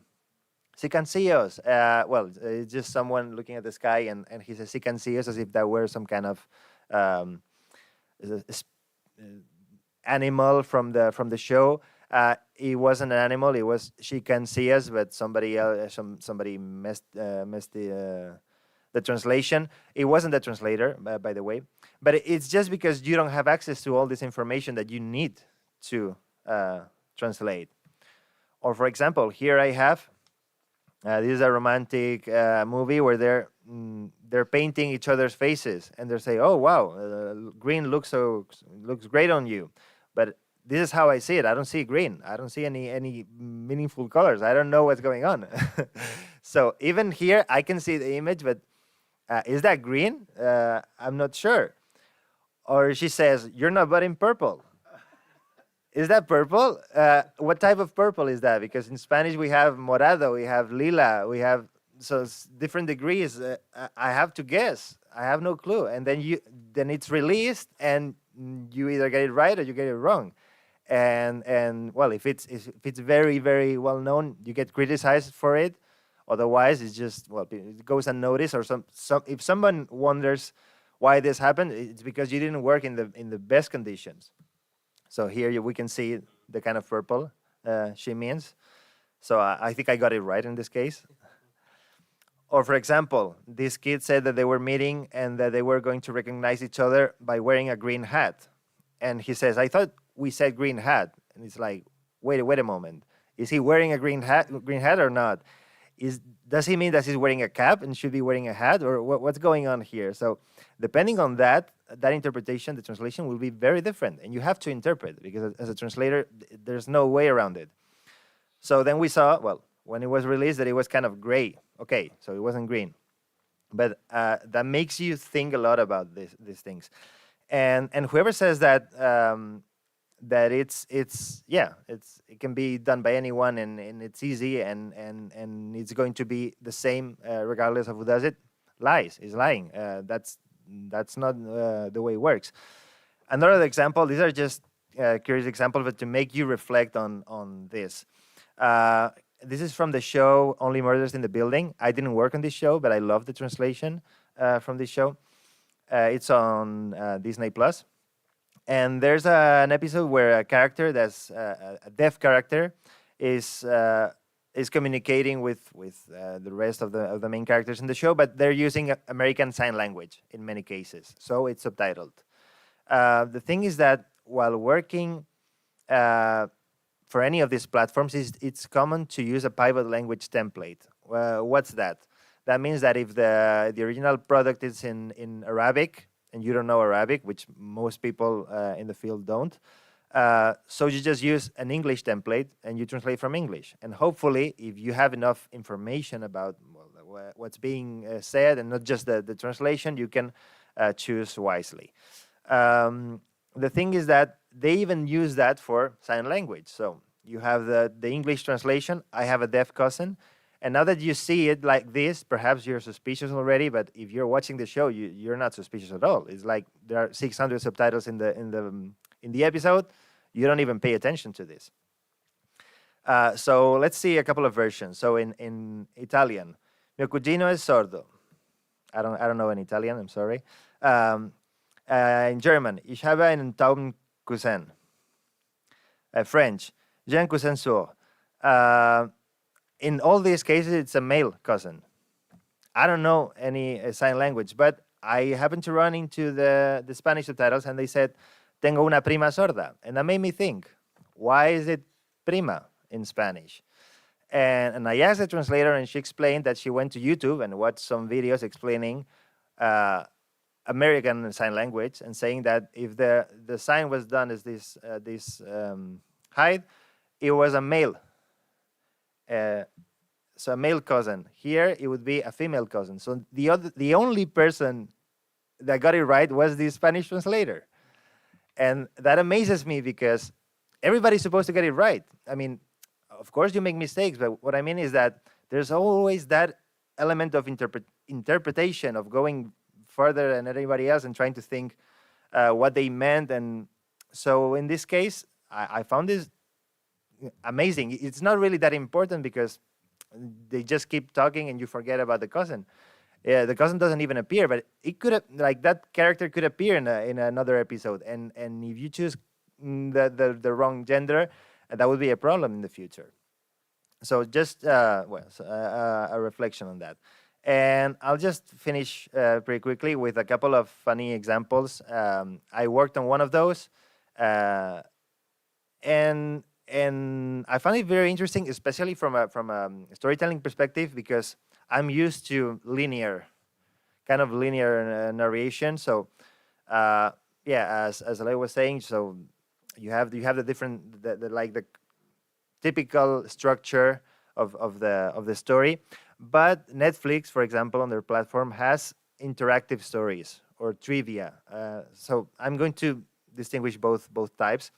Sicancillos. Well, it's just someone looking at the sky, and he says "Sicancillos" as if that were some kind of animal from the show. It wasn't an animal. It was "She can see us," but somebody else, somebody messed the translation. It wasn't the translator, by the way. But it's just because you don't have access to all this information that you need to translate. Or for example, here I have, this is a romantic movie where they're painting each other's faces, and they're saying, "Oh wow, green looks great on you," but this is how I see it. I don't see green. I don't see any meaningful colors. I don't know what's going on. So even here, I can see the image, but is that green? I'm not sure. Or she says, "You're not butting purple." Is that purple? What type of purple is that? Because in Spanish we have morado, we have lila, we have different degrees. I have to guess. I have no clue. And then it's released, and you either get it right or you get it wrong. And well, if it's very, very well known, you get criticized for it. Otherwise, it's just, well, it goes unnoticed. Or if someone wonders why this happened, it's because you didn't work in the best conditions. So here we can see the kind of purple she means. So I think I got it right in this case. Or for example, this kid said that they were meeting and that they were going to recognize each other by wearing a green hat. And he says, "I thought we said green hat." And it's like, wait a moment. Is he wearing a green hat or not? Does he mean that he's wearing a cap and should be wearing a hat, or what's going on here? So depending on that interpretation, the translation will be very different, and you have to interpret, because as a translator, there's no way around it. So then we saw, well, when it was released, that it was kind of gray. Okay, so it wasn't green. But that makes you think a lot about these things. And whoever says that that it can be done by anyone, and it's easy, and it's going to be the same regardless of who does it, is lying. That's not the way it works. Another example, these are just curious examples, but to make you reflect on this. This is from the show Only Murders in the Building. I didn't work on this show, but I love the translation from this show. It's on Disney Plus. And there's an episode where a character that's a deaf character is communicating with the rest of the main characters in the show, but they're using American Sign Language in many cases, so it's subtitled. The thing is that while working for any of these platforms, it's common to use a pivot language template. What's that? That means that if the original product is in Arabic, and you don't know Arabic, which most people in the field don't, so you just use an English template and you translate from English. And hopefully, if you have enough information about what's being said and not just the translation, you can choose wisely. The thing is that they even use that for sign language. So you have the English translation. I have a deaf cousin. And now that you see it like this, perhaps you're suspicious already. But if you're watching the show, you're not suspicious at all. It's like there are 600 subtitles in the episode. You don't even pay attention to this. So let's see a couple of versions. So in Italian, mio cugino è sordo. I don't know in Italian. I'm sorry. In German, ich habe einen tauben Cousin. French, j'ai un cousin sourd. In all these cases, it's a male cousin. I don't know any sign language, but I happened to run into the Spanish subtitles, and they said, tengo una prima sorda. And that made me think, why is it prima in Spanish? And I asked the translator, and she explained that she went to YouTube and watched some videos explaining American Sign Language, and saying that if the sign was done as this height, it was a male. So a male cousin. Here it would be a female cousin. So the only person that got it right was the Spanish translator. And that amazes me, because everybody's supposed to get it right. I mean, of course you make mistakes, but what I mean is that there's always that element of interpretation, of going further than anybody else and trying to think what they meant. And so in this case, I found this amazing. It's not really that important, because they just keep talking and you forget about the cousin. Yeah, the cousin doesn't even appear, but it could have, like, that character could appear in another episode. And if you choose the wrong gender, that would be a problem in the future. So just a reflection on that. And I'll just finish pretty quickly with a couple of funny examples. I worked on one of those, and I found it very interesting, especially from a storytelling perspective, because I'm used to linear narration. So as I was saying, so you have the different the typical structure of the story, but Netflix, for example, on their platform has interactive stories or trivia. So I'm going to distinguish both types.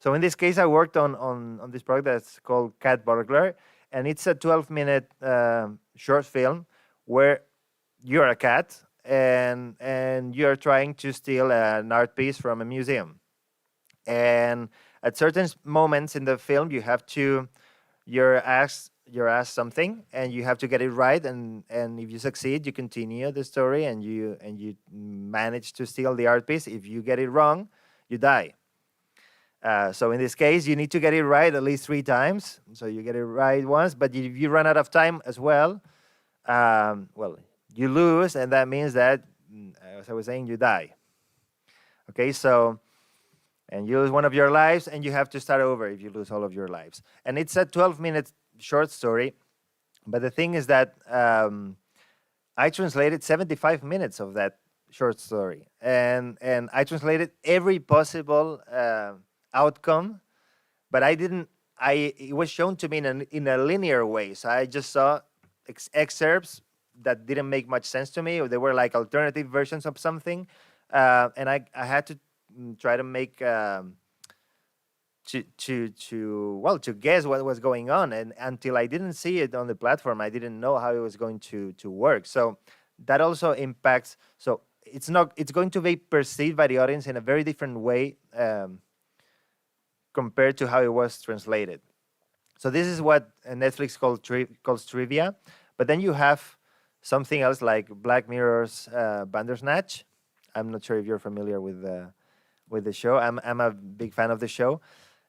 So in this case, I worked on this project that's called Cat Burglar, and it's a 12-minute short film where you're a cat and you're trying to steal an art piece from a museum. And at certain moments in the film, you're asked something and you have to get it right, and if you succeed, you continue the story and you manage to steal the art piece. If you get it wrong, you die. So in this case, you need to get it right at least 3 times. So you get it right once, but if you run out of time as well, you lose, and that means that, as I was saying, you die. Okay, so, and you lose one of your lives, and you have to start over if you lose all of your lives. And it's a 12-minute short story, but the thing is that I translated 75 minutes of that short story, and I translated every possible outcome, but it was shown to me in a linear way, so I just saw excerpts that didn't make much sense to me, or they were like alternative versions of something, and I had to try to make to guess what was going on, and until I didn't see it on the platform, I didn't know how it was going to work. So that also impacts. So it's going to be perceived by the audience in a very different way compared to how it was translated. So this is what Netflix calls trivia, but then you have something else like Black Mirror's Bandersnatch. I'm not sure if you're familiar with the show. I'm a big fan of the show,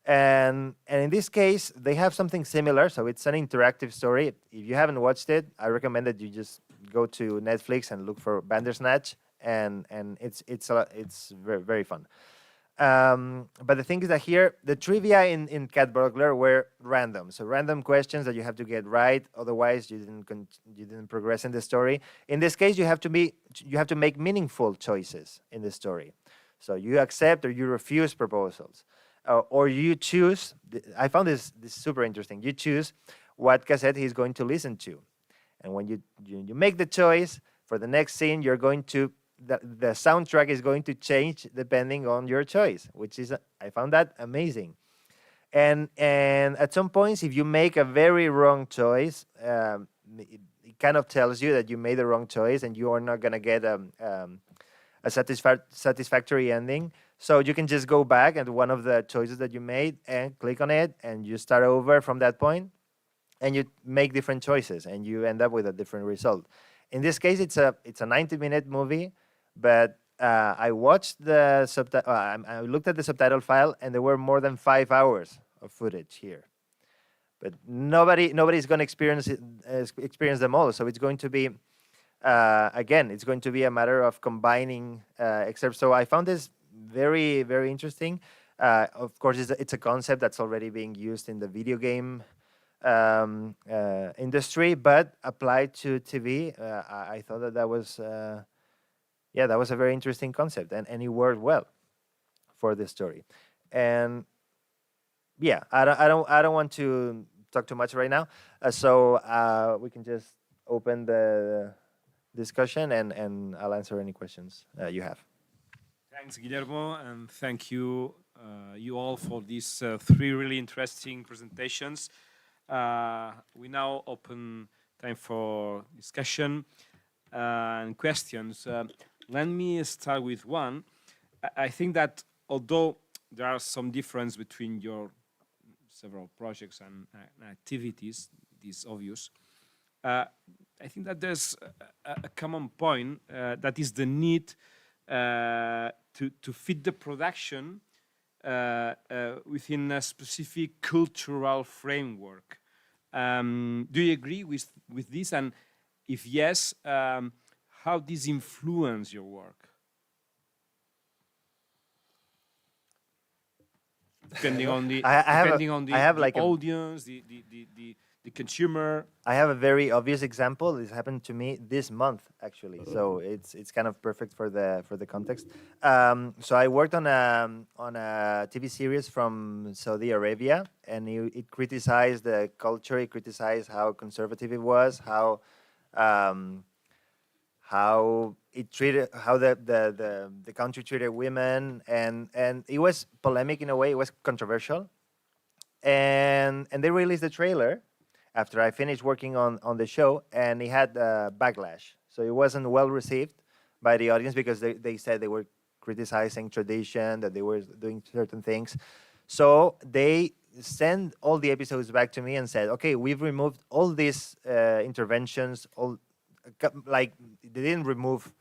and in this case they have something similar. So it's an interactive story. If you haven't watched it, I recommend that you just go to Netflix and look for Bandersnatch, and it's very, very fun. But the thing is that here, the trivia in Cat Burglar were random. So random questions that you have to get right, otherwise you didn't progress in the story. In this case, you have to make meaningful choices in the story. So you accept or you refuse proposals, or you choose. I found this super interesting. You choose what cassette he's going to listen to, and when you make the choice for the next scene, you're going to. The soundtrack is going to change depending on your choice, I found that amazing. And at some points, if you make a very wrong choice, it kind of tells you that you made the wrong choice and you are not going to get a satisfactory ending. So you can just go back and one of the choices that you made and click on it, and you start over from that point, and you make different choices, and you end up with a different result. In this case, it's a 90-minute movie. But I watched the subtitle. I looked at the subtitle file, and there were more than 5 hours of footage here. But nobody's going to experience them all. So it's going to be it's going to be a matter of combining excerpts. So I found this very, very interesting. Of course, it's a concept that's already being used in the video game industry, but applied to TV, I thought that was. That was a very interesting concept, and it worked well for this story. And I don't want to talk too much right now, so we can just open the discussion, and I'll answer any questions you have. Thanks, Guillermo, and thank you you all for these 3 really interesting presentations. We now open time for discussion and questions. Let me start with one. I think that although there are some difference between your several projects and activities, this is obvious, I think that there's a common point that is the need to fit the production within a specific cultural framework. Do you agree with this? And if yes, how this influence your work? depending on the I have like audience, the consumer. I have a very obvious example. This happened to me this month, actually. So it's kind of perfect for the context. So I worked on a TV series from Saudi Arabia, and it criticized the culture. It criticized how conservative it was, how it treated, how the country treated women, and it was polemic in a way. It was controversial, and they released the trailer after I finished working on the show, and it had backlash. So it wasn't well received by the audience because they said they were criticizing tradition, that they were doing certain things. So they sent all the episodes back to me and said, okay, we've removed all these interventions, like they didn't remove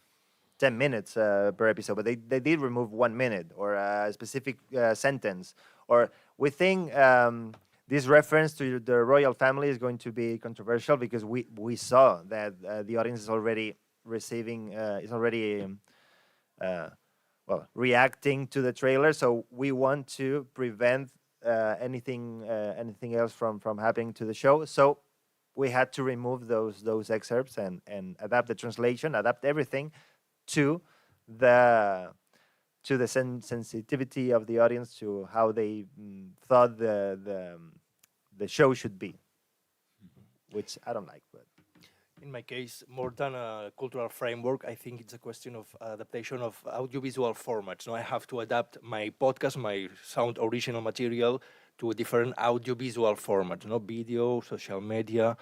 10 minutes per episode, but they did remove 1 minute or a specific sentence. Or we think this reference to the royal family is going to be controversial because we saw that the audience is already reacting to the trailer. So we want to prevent anything else from happening to the show. So we had to remove those excerpts and adapt the translation, adapt everything to the sensitivity of the audience, to how they thought the show should be, which I don't like. But in my case, more than a cultural framework, I think it's a question of adaptation of audiovisual formats. So I have to adapt my podcast, my sound original material, to a different audiovisual format, video, social media,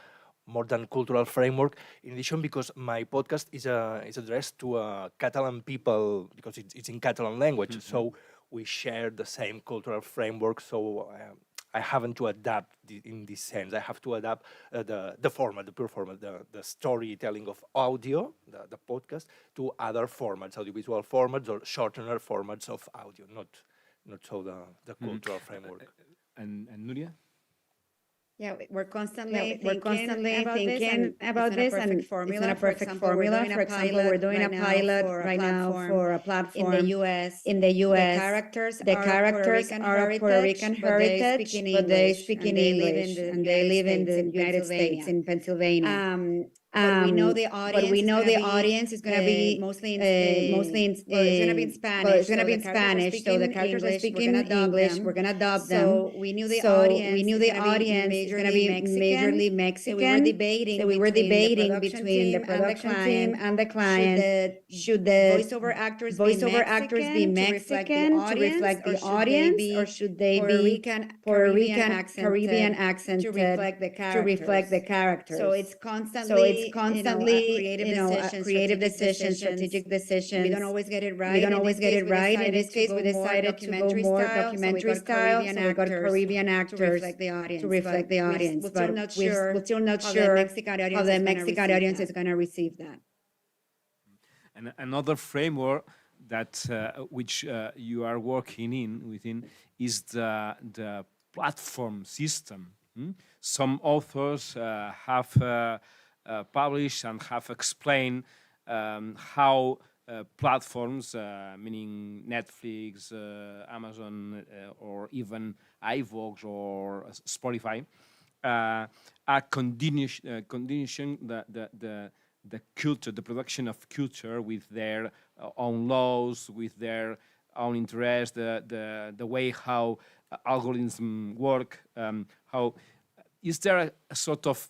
more than cultural framework. In addition, because my podcast is addressed to Catalan people, because it's in Catalan language, so we share the same cultural framework. So I haven't to adapt in this sense. I have to adapt the format, the pure format, the storytelling of audio, the podcast, to other formats, audiovisual formats or shortener formats of audio, not so the cultural framework. And Nuria? Yeah, we're constantly thinking about this, and it's not a perfect formula. For example, we're doing a pilot right now for a platform in the U.S. The characters are of Puerto Rican heritage, but they speak in English, and they live in the United States, in Pennsylvania. But we know the audience is going to be mostly it's going to be in Spanish. Well, it's going to be in Spanish, so the characters are speaking English. We're going to adopt them. So we knew the audience is going to be majorly Mexican. So we were debating between the production team and the client. Should the voiceover actors be Mexican to reflect the audience, or should they be Puerto Rican, Caribbean accented to reflect the characters? So it's constantly a creative decision, strategic decision. We don't always get it right. In this case, we decided to go more documentary style. So we got Caribbean actors to reflect the audience. But we're still not sure how the Mexican audience is going to receive that. And another framework that which you are working within is the platform system. Some authors have published and have explained how platforms, meaning Netflix, Amazon, or even iVoox or Spotify, are conditioning the culture, the production of culture with their own laws, with their own interest, the way how algorithms work. How is there a sort of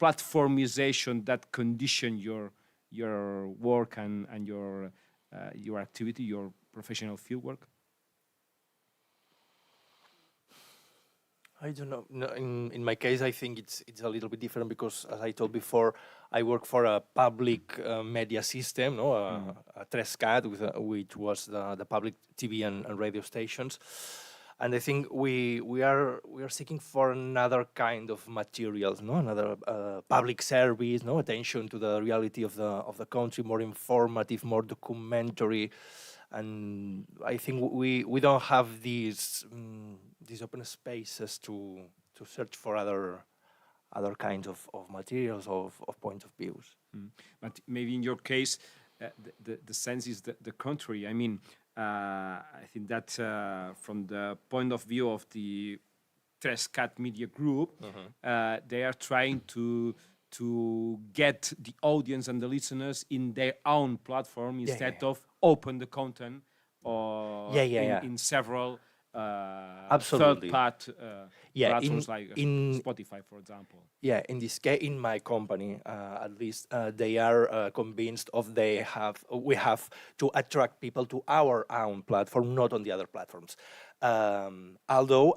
platformization that condition your work and your activity, your professional fieldwork? I don't know. No, in my case, I think it's a little bit different because, as I told before, I work for a public media system, a Trescat, which was the public TV and radio stations. And I think we are seeking for another kind of materials, another public service, attention to the reality of the country, more informative, more documentary, and I think we don't have these open spaces to search for other kinds of materials of points of views. But maybe in your case, the sense is the contrary. I mean, I think that from the point of view of the Trescat Media Group, they are trying to get the audience and the listeners in their own platform instead of open the content or in several Absolutely. third-party platforms like in Spotify, for example. Yeah, in this case, in my company, at least, they are convinced of we have to attract people to our own platform, not on the other platforms. Although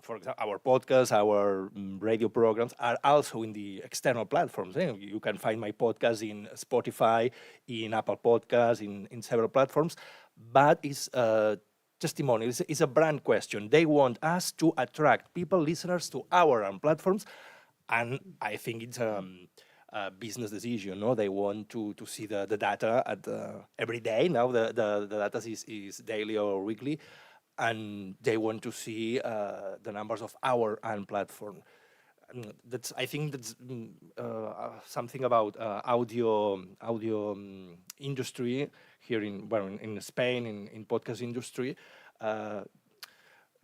for example, our podcasts, our radio programs are also in the external platforms. You can find my podcast in Spotify, in Apple Podcasts, in several platforms, but it's testimony. It's a brand question. They want us to attract people, listeners to our own platforms, and I think it's a business decision. No, they want to see the data every day. Now the data is daily or weekly, and they want to see the numbers of our own platform. I think that's something about audio industry here in Spain in podcast industry.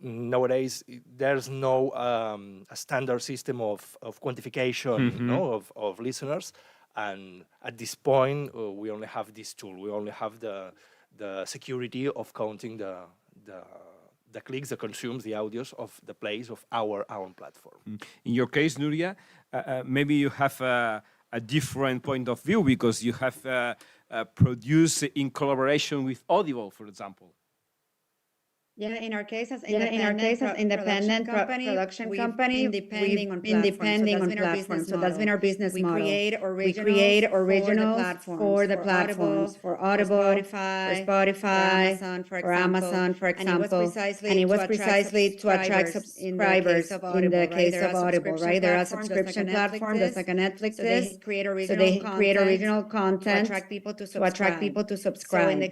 Nowadays, there's no a standard system of quantification of listeners, and at this point, we only have this tool. We only have the security of counting the clicks, the consumes, the audios of the plays of our own platform. In your case, Nuria, maybe you have a different point of view because you have produced in collaboration with Audible, for example. Yeah, in our case as independent production company, we've been depending on platforms. So that's been our business model. We create originals for the platforms, for Audible, for Spotify, for Amazon, for example. And it was precisely to attract subscribers in the case of Audible, right? There are subscription platforms, just like a Netflix is. So they create original content to attract people to subscribe.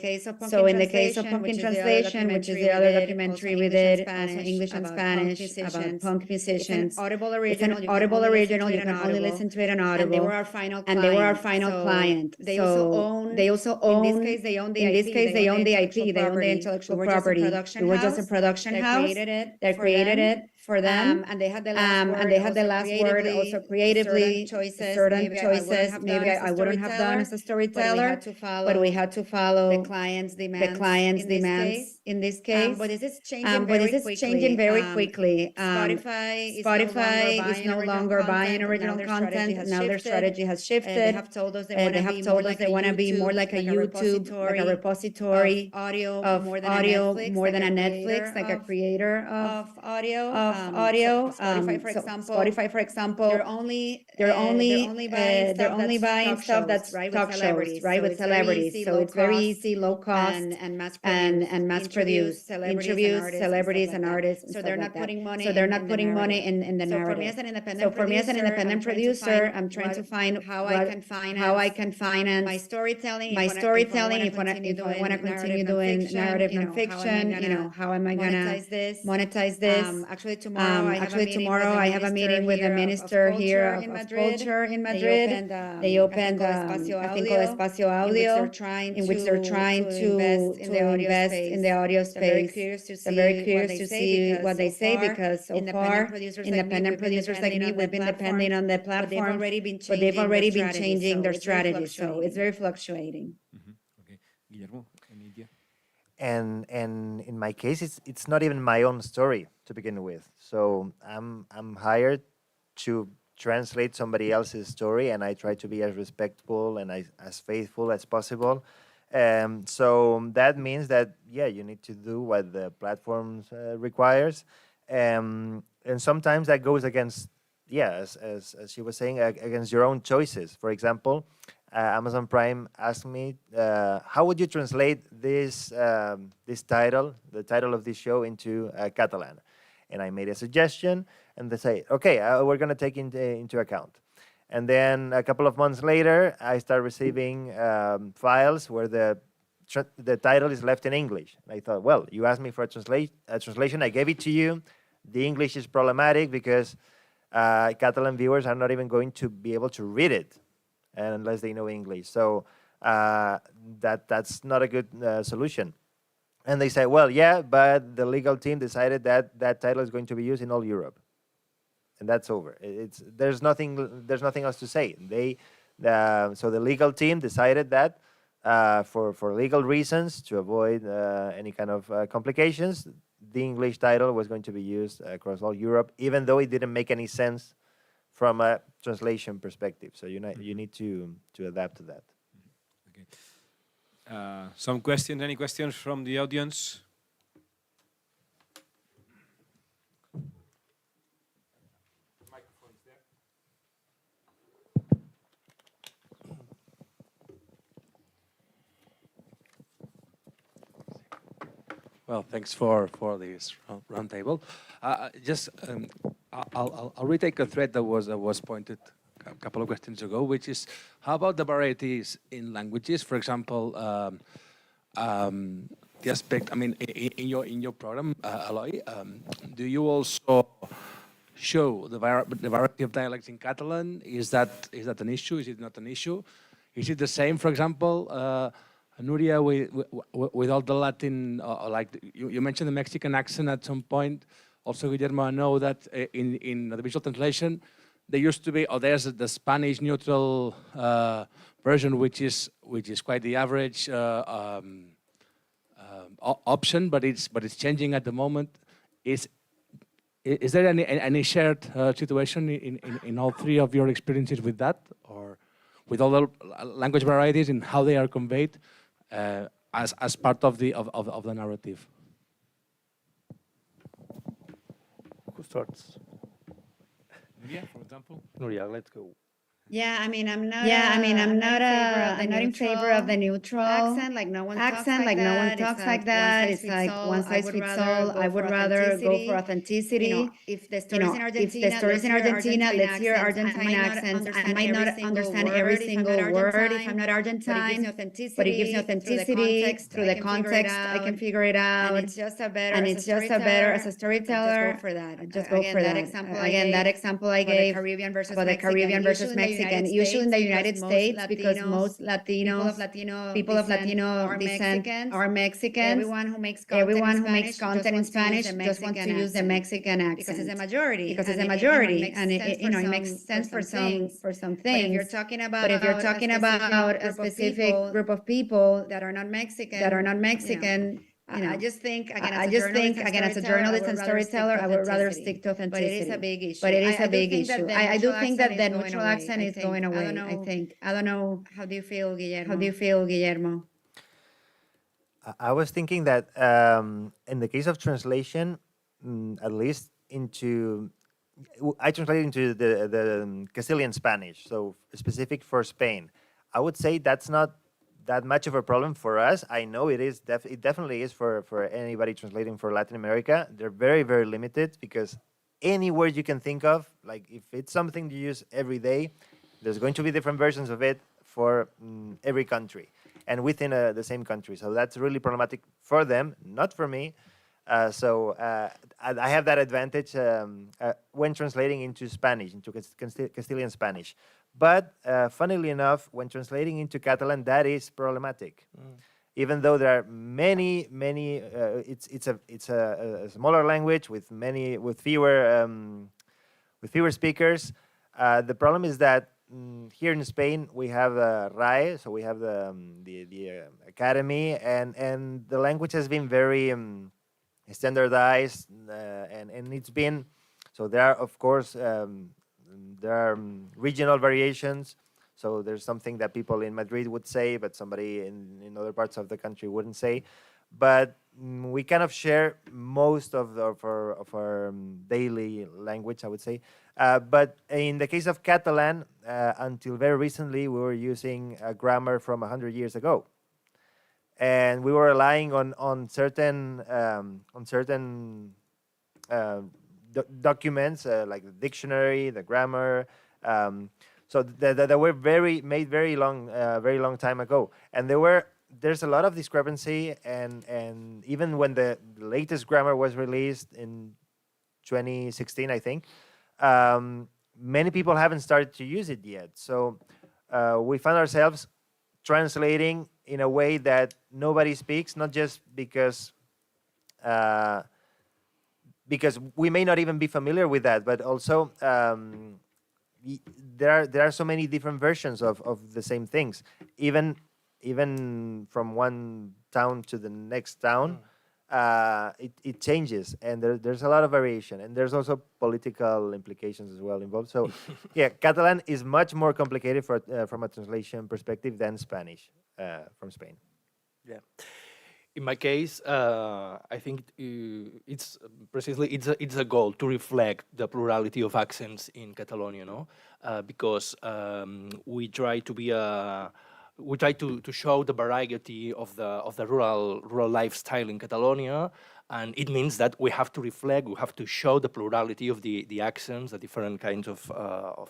So in the case of Pumpkin Translation, which is the other documentary we did, also English and Spanish, about punk musicians. It's an Audible original. You can only listen to it on Audible. And they were our final client. They also own, in this case, they own the IP, they own the intellectual property. We were just a production house that created it for them. And they had the last word also creatively, certain choices. Maybe I wouldn't have done as a storyteller, but we had to follow the client's demands in this case. But this is changing very quickly. Spotify is no longer buying original content. Now their strategy has shifted. They have told us they want to be more like a YouTube, like a repository of audio more than a Netflix, like a creator of audio. Spotify, for example, they're only buying stuff that's talk shows, right, with celebrities. So it's very easy, low cost, and mass produced interviews, celebrities and artists. So they're not putting money. So they're not putting money in the narrative. So for me as an independent producer, I'm trying to find how I can finance my storytelling. If I want to continue doing narrative nonfiction, how am I gonna monetize this? Actually, tomorrow I have a meeting with the minister here of culture in Madrid. They opened a thing called Espacio Audio, in which they're trying to invest in the audio space. I'm very curious to see what they say because so far, independent producers like me, we've been depending on the platform, but they've already been changing their strategy. So it's very fluctuating. Okay, Guillermo, any idea? And in my case, it's not even my own story to begin with. So I'm hired to translate somebody else's story, and I try to be as respectful and as faithful as possible. So that means that you need to do what the platforms requires, and sometimes that goes against as she was saying, against your own choices. For example, Amazon Prime asked me, how would you translate this title, the title of this show, into Catalan? And I made a suggestion, and they say, okay, we're going to take into account. And then a couple of months later, I start receiving files where the title is left in English. And I thought, well, you asked me for a translation, I gave it to you. The English is problematic because Catalan viewers are not even going to be able to read it unless they know English. So that's not a good solution. And they say, well, yeah, but the legal team decided that that title is going to be used in all Europe, and that's over. There's nothing else to say. So the legal team decided that for legal reasons, to avoid any kind of complications, the English title was going to be used across all Europe, even though it didn't make any sense from a translation perspective. So you need to adapt to that. Okay. Some questions? Any questions from the audience? Well, thanks for this roundtable. I'll retake a thread that was pointed a couple of questions ago, which is how about the varieties in languages? For example, the aspect. I mean, in your program, Eloi, do you also show the variety of dialects in Catalan? Is that an issue? Is it not an issue? Is it the same, for example? Nuria, with all the Latin, like you mentioned the Mexican accent at some point. Also, Guillermo, I know that in the visual translation, there used to be, or there's the Spanish neutral version, which is quite the average option, but it's changing at the moment. Is there any shared situation in all three of your experiences with that, or with all the language varieties and how they are conveyed? As part of the narrative. Who starts? Nuria, for example. Nuria, let's go. Yeah, I mean, I'm not. I'm not in favor of the neutral accent. Like no one talks like that. It's like one size fits all. I would rather go for authenticity. If the story's in Argentina, let's hear Argentine accents. I might not understand every single word if I'm not Argentine, but it gives me authenticity through the context. I can figure it out, and it's just a better. As a storyteller. Just go for that. Again, that example I gave about the Caribbean versus Mexican. Usually in the United States, because most Latinos, people of Latino descent are Mexican. Everyone who makes content in Spanish just wants to use the Mexican accent because it's a majority. And it makes sense for some things. But if you're talking about a specific group of people that are not Mexican, I just think again as a journalist and storyteller, I would rather stick to authenticity. But it is a big issue. I do think that the neutral accent is going away. I don't know. How do you feel, Guillermo? I was thinking that in the case of translation, at least I translated into the Castilian Spanish, so specific for Spain. I would say that's not that much of a problem for us. I know it is. It definitely is for anybody translating for Latin America. They're very, very limited because any word you can think of, like if it's something you use every day, there's going to be different versions of it for every country and within the same country. So that's really problematic for them, not for me. So I have that advantage when translating into Spanish, into Castilian Spanish. But funnily enough, when translating into Catalan, that is problematic. Even though there are many, it's a smaller language with fewer speakers. The problem is that here in Spain we have RAE, so we have the academy, and the language has been very standardized, and it's been so. There are, of course, there are regional variations. So there's something that people in Madrid would say, but somebody in other parts of the country wouldn't say. But we kind of share most of our daily language, I would say. But in the case of Catalan, until very recently, we were using a grammar from 100 years ago. And we were relying on certain documents like the dictionary, the grammar. So that were made very long time ago, and there's a lot of discrepancy, and even when the latest grammar was released in 2016, I think, many people haven't started to use it yet. So we found ourselves translating in a way that nobody speaks, not just because we may not even be familiar with that, but also there are so many different versions of the same things, even from one town to the next town. It changes, and there's a lot of variation, and there's also political implications as well involved. So, yeah, Catalan is much more complicated from a translation perspective than Spanish from Spain. Yeah. In my case, I think it's precisely it's a goal to reflect the plurality of accents in Catalonia, no? Because we try to be we try to show the variety of the rural lifestyle in Catalonia, and it means that we have to reflect, we have to show the plurality of the accents, the different kinds of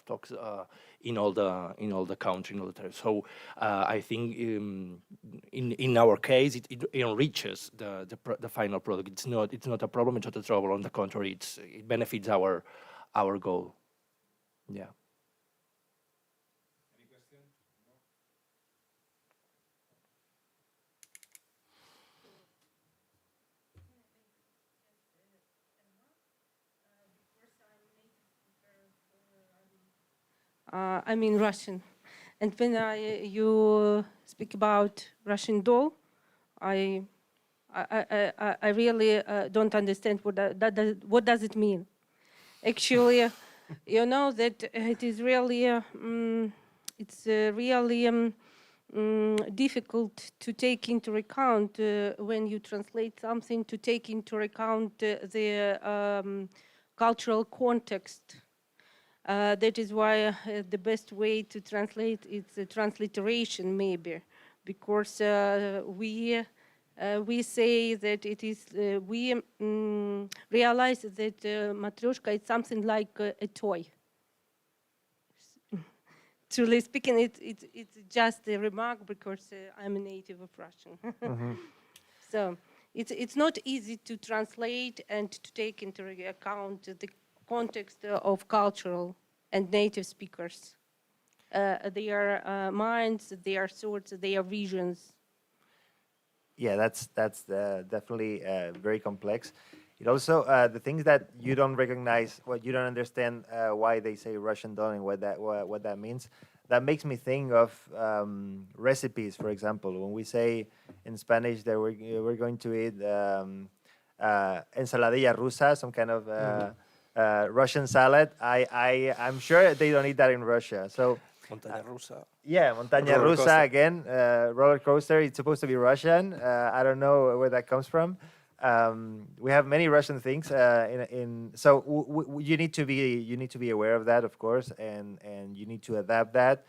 talks in all the country, in all the territory. So I think in our case it enriches the final product. It's not a problem. It's not a trouble. On the contrary, it benefits our goal. Yeah. I'm in Russian, and when you speak about Russian doll, I really don't understand what does it mean. Actually, you know that it is really difficult to take into account when you translate something, to take into account the cultural context. That is why the best way to translate is transliteration, maybe, because we say that it is, we realize that matryoshka is something like a toy. Truly speaking, it's just a remark because I'm a native of Russian. So it's not easy to translate and to take into account the context of cultural and native speakers, their minds, their thoughts, their visions. Yeah, that's definitely very complex. It also the things that you don't recognize, what you don't understand why they say Russian doll and what that means. That makes me think of recipes, for example. When we say in Spanish that we're going to eat ensaladilla rusa, some kind of Russian salad. I'm sure they don't eat that in Russia. So Montaña rusa. Yeah, montaña rusa again, roller coaster. It's supposed to be Russian. I don't know where that comes from. We have many Russian things so you need to be aware of that, of course, and you need to adapt that.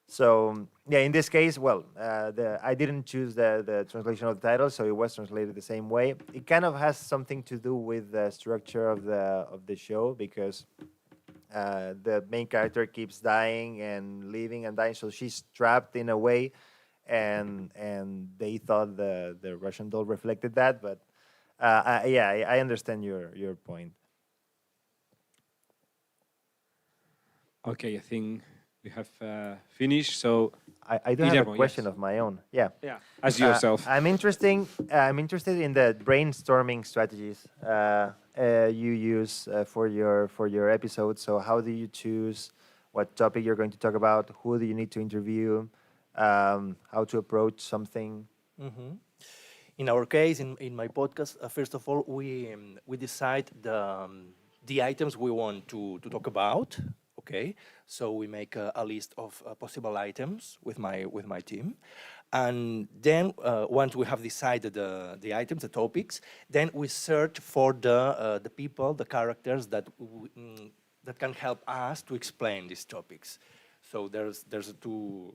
So yeah, in this case, well, I didn't choose the translation of the title, so it was translated the same way. It kind of has something to do with the structure of the show, because the main character keeps dying and living and dying, so she's trapped in a way, and they thought the Russian doll reflected that, but I understand your point. Okay, I think we have finished. So I do have a question of my own. Yeah. Yeah. As yourself. I'm interested in the brainstorming strategies you use for your episodes. So how do you choose what topic you're going to talk about? Who do you need to interview? How to approach something? Mm-hmm. In our case, in my podcast, first of all, we decide the items we want to talk about. Okay, so we make a list of possible items with my team, and then once we have decided the items, the topics, then we search for the people, the characters that can help us to explain these topics. So there's two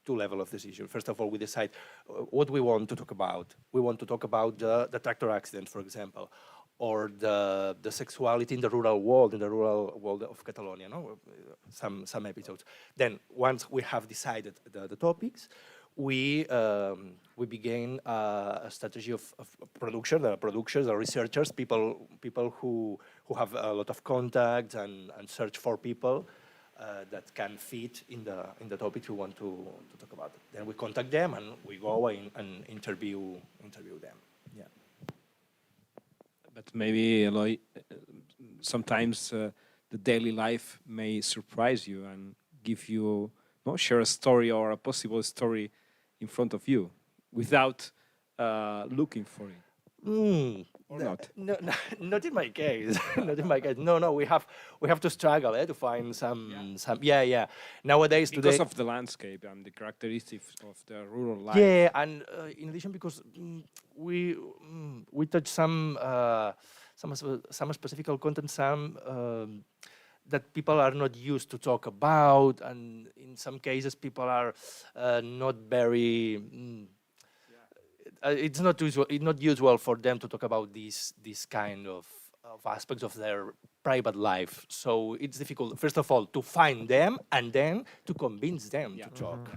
levels of decision. First of all, we decide what we want to talk about. We want to talk about the tractor accident, for example, or the sexuality in the rural world of Catalonia, no? Some episodes. Then once we have decided the topics, we begin a strategy of production. The producers, the researchers, people who have a lot of contacts and search for people that can fit in the topics we want to talk about. Then we contact them and we go and interview them. Yeah. But maybe, Eloy, sometimes the daily life may surprise you and give you, share a story or a possible story in front of you without looking for it. Or not? No, not in my case. Not in my case. No, we have to struggle to find some. Yeah. Nowadays, because today, of the landscape and the characteristics of the rural life. yeah, and in addition, because we touch some specific content, some that people are not used to talk about, and in some cases, people are not very. It's not usual for them to talk about this kind of aspects of their private life. So it's difficult, first of all, to find them and then to convince them to talk.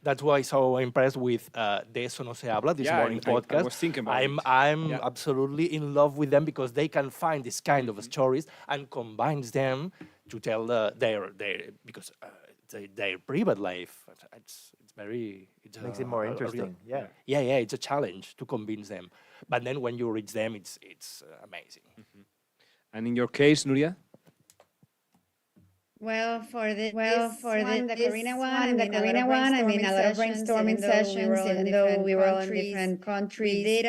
That's why I'm so impressed with De Eso No Se Habla, this morning podcast. I was thinking about I'm absolutely in love with them because they can find this kind of stories and combines them to tell their private life. It makes it more interesting. Yeah, it's a challenge to convince them. But then when you reach them, it's amazing. And in your case, Nuria? Well, for the Karina one, I mean, a lot of brainstorming sessions, even though we were all in different countries. We did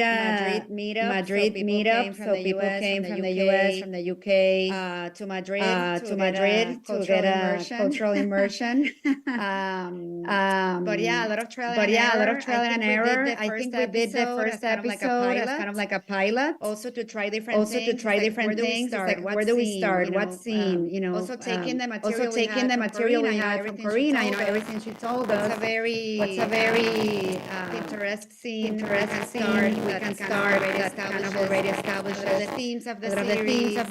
a Madrid meetup, so people came from the US, from the UK, to Madrid to get a cultural immersion. But yeah, a lot of trial and error. I think we did the first episode as kind of like a pilot. Also to try different things. Like, where do we start? What scene? Also taking the material we had from Karina, everything she told us. What's a very interesting we can start that kind of already establishes the themes of the series, that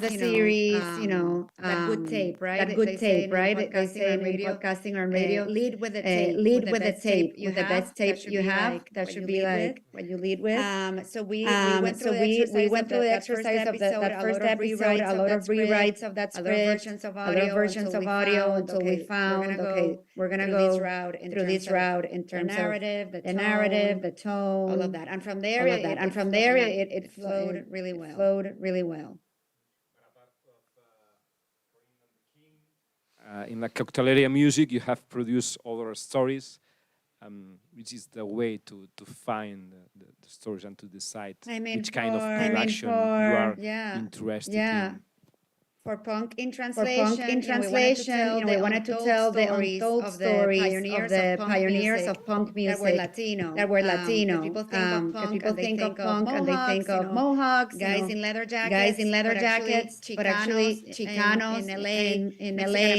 good tape, right? They say in podcasting or radio, lead with the tape, with the best tape you have. That should be like what you lead with. So we went through the exercise of that first episode, a lot of rewrites of that script, a lot of versions of audio until we found, we're going to go through this route in terms of the narrative, the tone, all of that. And from there, it flowed really well. In La Cocteleria Music, you have produced other stories, which is the way to find the stories and to decide which kind of production you are interested in. For Punk in Translation, we wanted to tell the untold stories of the pioneers of punk music that were Latino. Because people think of punk and they think of Mohawks, guys in leather jackets, but actually Chicanos in LA,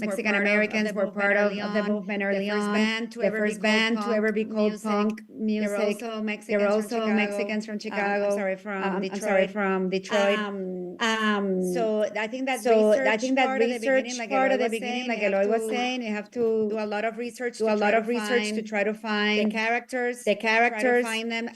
Mexican Americans were part of the movement early on. The first band to ever be called punk music. There were also Mexicans from Chicago. From Detroit. So I think that research part of the beginning, like Eloy was saying, you have to do a lot of research to try to find the characters, try to find them,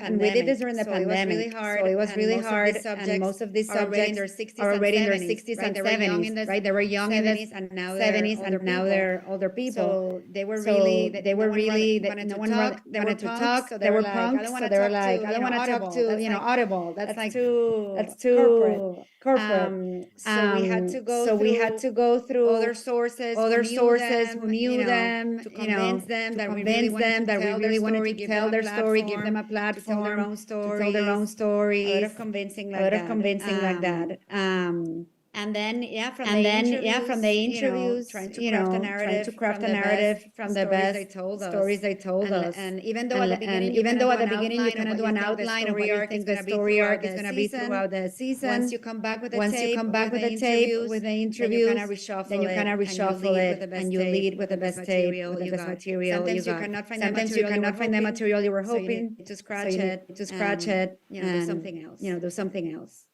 and we did this during the pandemic. So it was really hard, and most of these subjects are already in their 60s and 70s, right? They were young in the 70s, and now they're older people. So they were really, no one wanted to talk. They were punks, so they were like, I don't want to talk to, Audible. That's too corporate. So we had to go through other sources who knew them, to convince them that we really wanted to tell their story, give them a platform to tell their own stories. A lot of convincing like that. And then, from the interviews, trying to craft a narrative from the best stories they told us. And even though at the beginning you kind of do an outline of what you think the story arc is going to be throughout the season, once you come back with the tape, with the interviews, then you kind of reshuffle it and you lead with the best tape, with the best material you got. Sometimes you cannot find the material you were hoping, so you need to scratch it, and do something else.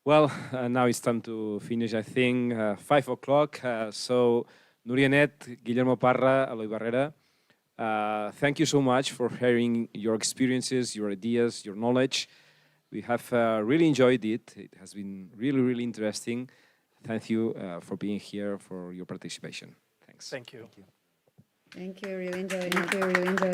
Well, now it's time to finish, I think, 5 o'clock. So, Núria Net, Guillermo Parra, Eloy Barrera, thank you so much for sharing your experiences, your ideas, your knowledge We have really enjoyed it. It has been really, really interesting. Thank you for being here, for your participation. Thanks. Thank you. Thank you. Really enjoyed it.